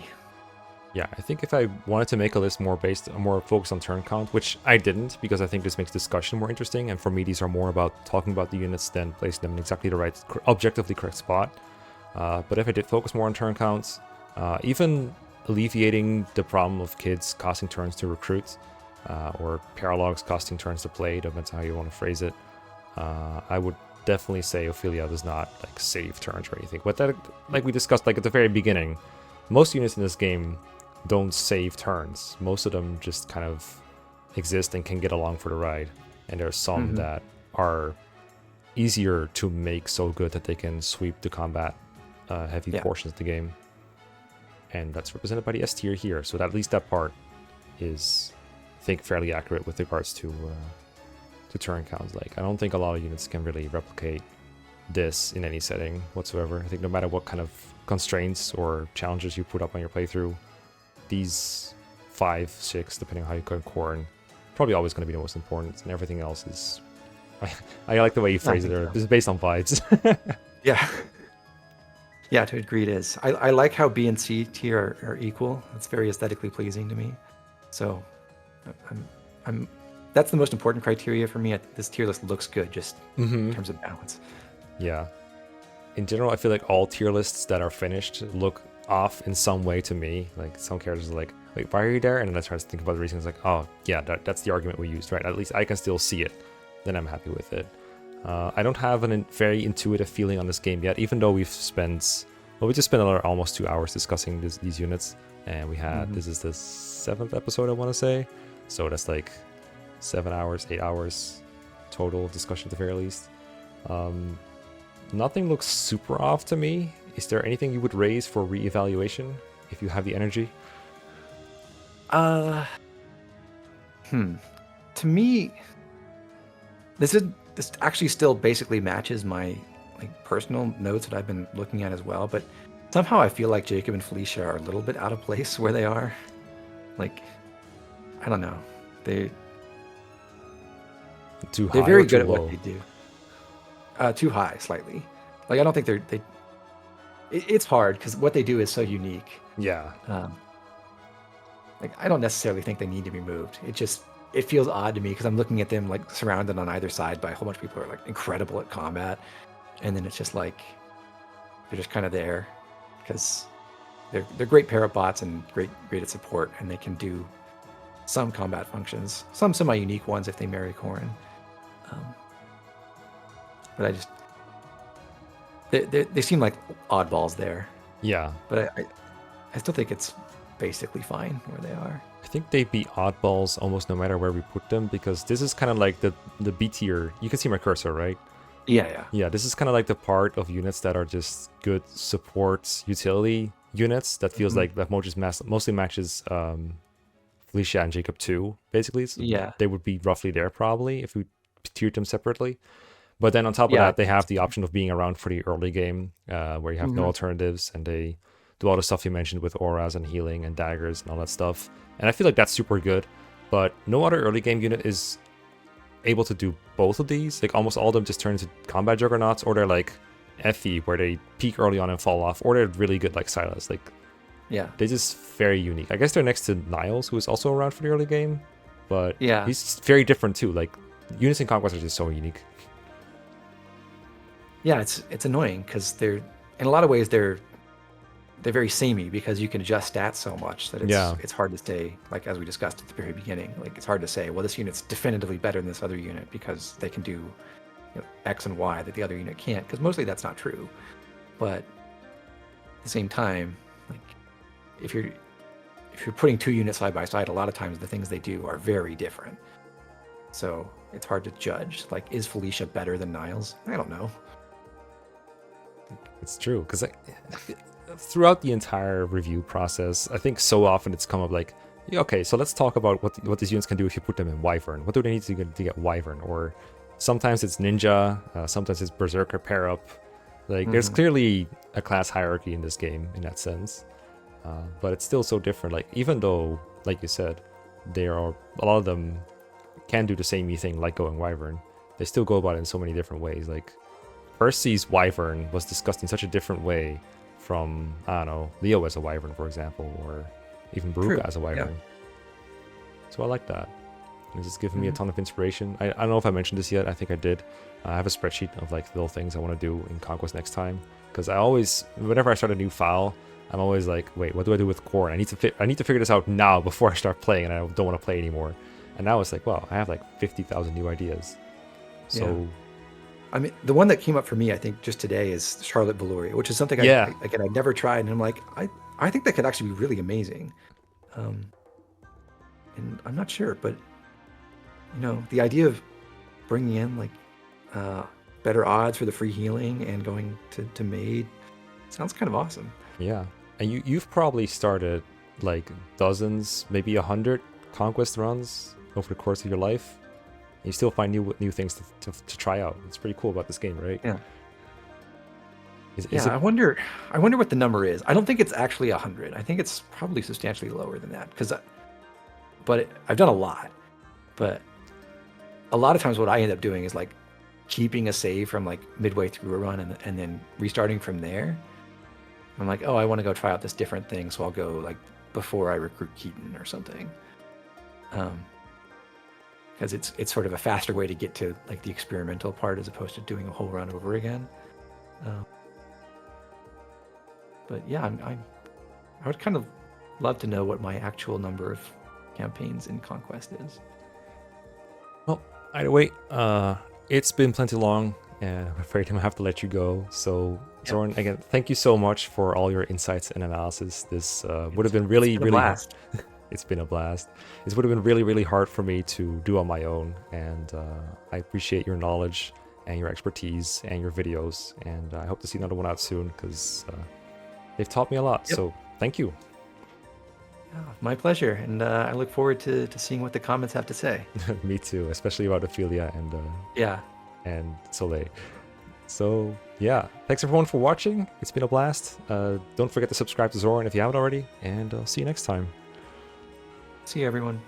Speaker 1: Yeah, I think if I wanted to make a list more focused on turn count, which I didn't, because I think this makes discussion more interesting, and for me these are more about talking about the units than placing them in exactly the right, objectively correct spot. But if I did focus more on turn counts, even alleviating the problem of kids costing turns to recruit, or paralogs costing turns to play, depends on how you want to phrase it, I would definitely say Ophelia does not like save turns or anything. But that, like we discussed like at the very beginning, most units in this game don't save turns. Most of them just kind of exist and can get along for the ride. And there are some that are easier to make so good that they can sweep the combat heavy portions of the game. And that's represented by the S tier here. So at least that part is, I think, fairly accurate with regards to turn counts. Like, I don't think a lot of units can really replicate this in any setting whatsoever. I think no matter what kind of constraints or challenges you put up on your playthrough, these 5, 6, depending on how you code Corn, probably always going to be the most important, and everything else is... I like the way you phrase it there. This is based on vibes.
Speaker 2: Yeah. Yeah, to a degree it is. I like how B and C tier are equal. It's very aesthetically pleasing to me. So I'm that's the most important criteria for me. This tier list looks good just in terms of balance.
Speaker 1: Yeah. In general, I feel like all tier lists that are finished look off in some way to me. Like, some characters are like, wait, why are you there? And then I try to think about the reason. It's like, oh, yeah, that's the argument we used, right? At least I can still see it. Then I'm happy with it. I don't have a very intuitive feeling on this game yet, even though we just spent almost 2 hours discussing these units. And we had, this is the 7th episode, I want to say. So that's like 7 hours, 8 hours total discussion at the very least. Nothing looks super off to me. Is there anything you would raise for reevaluation if you have the energy?
Speaker 2: To me, this actually still basically matches my like personal notes that I've been looking at as well, but somehow I feel like Jacob and Felicia are a little bit out of place where they are. Like, I don't know. They're very good at what they do. Too high, slightly. Like, I don't think it's hard because what they do is so unique.
Speaker 1: Yeah.
Speaker 2: Like, I don't necessarily think they need to be moved. It feels odd to me because I'm looking at them like surrounded on either side by a whole bunch of people who are like incredible at combat, and then it's just like they're just kind of there because they're great parrot bots and great at support, and they can do some combat functions, some semi-unique ones if they marry Corrin. But they seem like oddballs there.
Speaker 1: Yeah.
Speaker 2: But I still think it's basically fine where they are.
Speaker 1: I think they'd be oddballs almost no matter where we put them, because this is kind of like the B tier. You can see my cursor, right?
Speaker 2: Yeah.
Speaker 1: Yeah, this is kind of like the part of units that are just good support utility units that feels like that mostly matches Felicia and Jacob too, basically. So
Speaker 2: yeah.
Speaker 1: They would be roughly there probably if we tiered them separately. But then on top of that, they have the option of being around for the early game, where you have no alternatives, and they do all the stuff you mentioned with auras and healing and daggers and all that stuff. And I feel like that's super good, but no other early game unit is able to do both of these. Like, almost all of them just turn into combat juggernauts, or they're like Effie, where they peak early on and fall off, or they're really good like Silas. Like,
Speaker 2: yeah,
Speaker 1: they're just very unique. I guess they're next to Niles, who is also around for the early game, but he's very different too. Like, units in Conquest are just so unique.
Speaker 2: Yeah, it's annoying because they're, in a lot of ways, they're very samey because you can adjust stats so much that it's hard to say, like as we discussed at the very beginning, like it's hard to say, well, this unit's definitively better than this other unit because they can do X and Y that the other unit can't, because mostly that's not true. But at the same time, like if you're putting two units side by side, a lot of times the things they do are very different. So it's hard to judge. Like, is Felicia better than Niles? I don't know.
Speaker 1: It's true, because throughout the entire review process, I think so often it's come up like, Yeah, okay, so let's talk about what these units can do if you put them in Wyvern. What do they need to get Wyvern? Or sometimes it's Ninja, sometimes it's Berserker pair up. Like, there's clearly a class hierarchy in this game in that sense, but it's still so different. Like, even though, like you said, there are a lot of them can do the same thing like going Wyvern, they still go about it in so many different ways. Like, Percy's Wyvern was discussed in such a different way from, I don't know, Leo as a Wyvern, for example, or even Baruka as a Wyvern. Yeah. So I like that. It's just giving me a ton of inspiration. I don't know if I mentioned this yet. I think I did. I have a spreadsheet of like little things I want to do in Conquest next time. Because I always, whenever I start a new file, I'm always like, wait, what do I do with core? I need to figure this out now before I start playing, and I don't want to play anymore. And now it's like, well, I have like 50,000 new ideas. So,
Speaker 2: yeah. I mean, the one that came up for me, I think, just today is Charlotte Velouria, which is something
Speaker 1: yeah.
Speaker 2: I've never tried, and I'm like, I think that could actually be really amazing. And I'm not sure, but you know, the idea of bringing in like better odds for the free healing and going to Maid sounds kind of awesome.
Speaker 1: Yeah, and you've probably started like dozens, maybe 100 Conquest runs over the course of your life. You still find new things to try out. It's pretty cool about this game, right?
Speaker 2: Yeah.
Speaker 1: Is
Speaker 2: it... I wonder what the number is. I don't think it's actually 100. I think it's probably substantially lower than that but I've done a lot. But a lot of times what I end up doing is like keeping a save from like midway through a run and then restarting from there. I'm like, oh, I want to go try out this different thing, so I'll go like before I recruit Keaton or something. Because it's sort of a faster way to get to like the experimental part as opposed to doing a whole run over again. But yeah, I would kind of love to know what my actual number of campaigns in Conquest is.
Speaker 1: Well, either way, it's been plenty long, and I'm afraid I'm gonna have to let you go. So, yep. Zoran, again, thank you so much for all your insights and analysis. This would have been really
Speaker 2: blast.
Speaker 1: It's been a blast. This would have been really hard for me to do on my own, and I appreciate your knowledge and your expertise and your videos, and I hope to see another one out soon because they've taught me a lot. Yep. So, thank you.
Speaker 2: Oh, my pleasure, and I look forward to seeing what the comments have to say.
Speaker 1: Me too, especially about Ophelia and Soleil. So yeah, thanks everyone for watching. It's been a blast. Don't forget to subscribe to Zoran if you haven't already, and I'll see you next time.
Speaker 2: See you, everyone.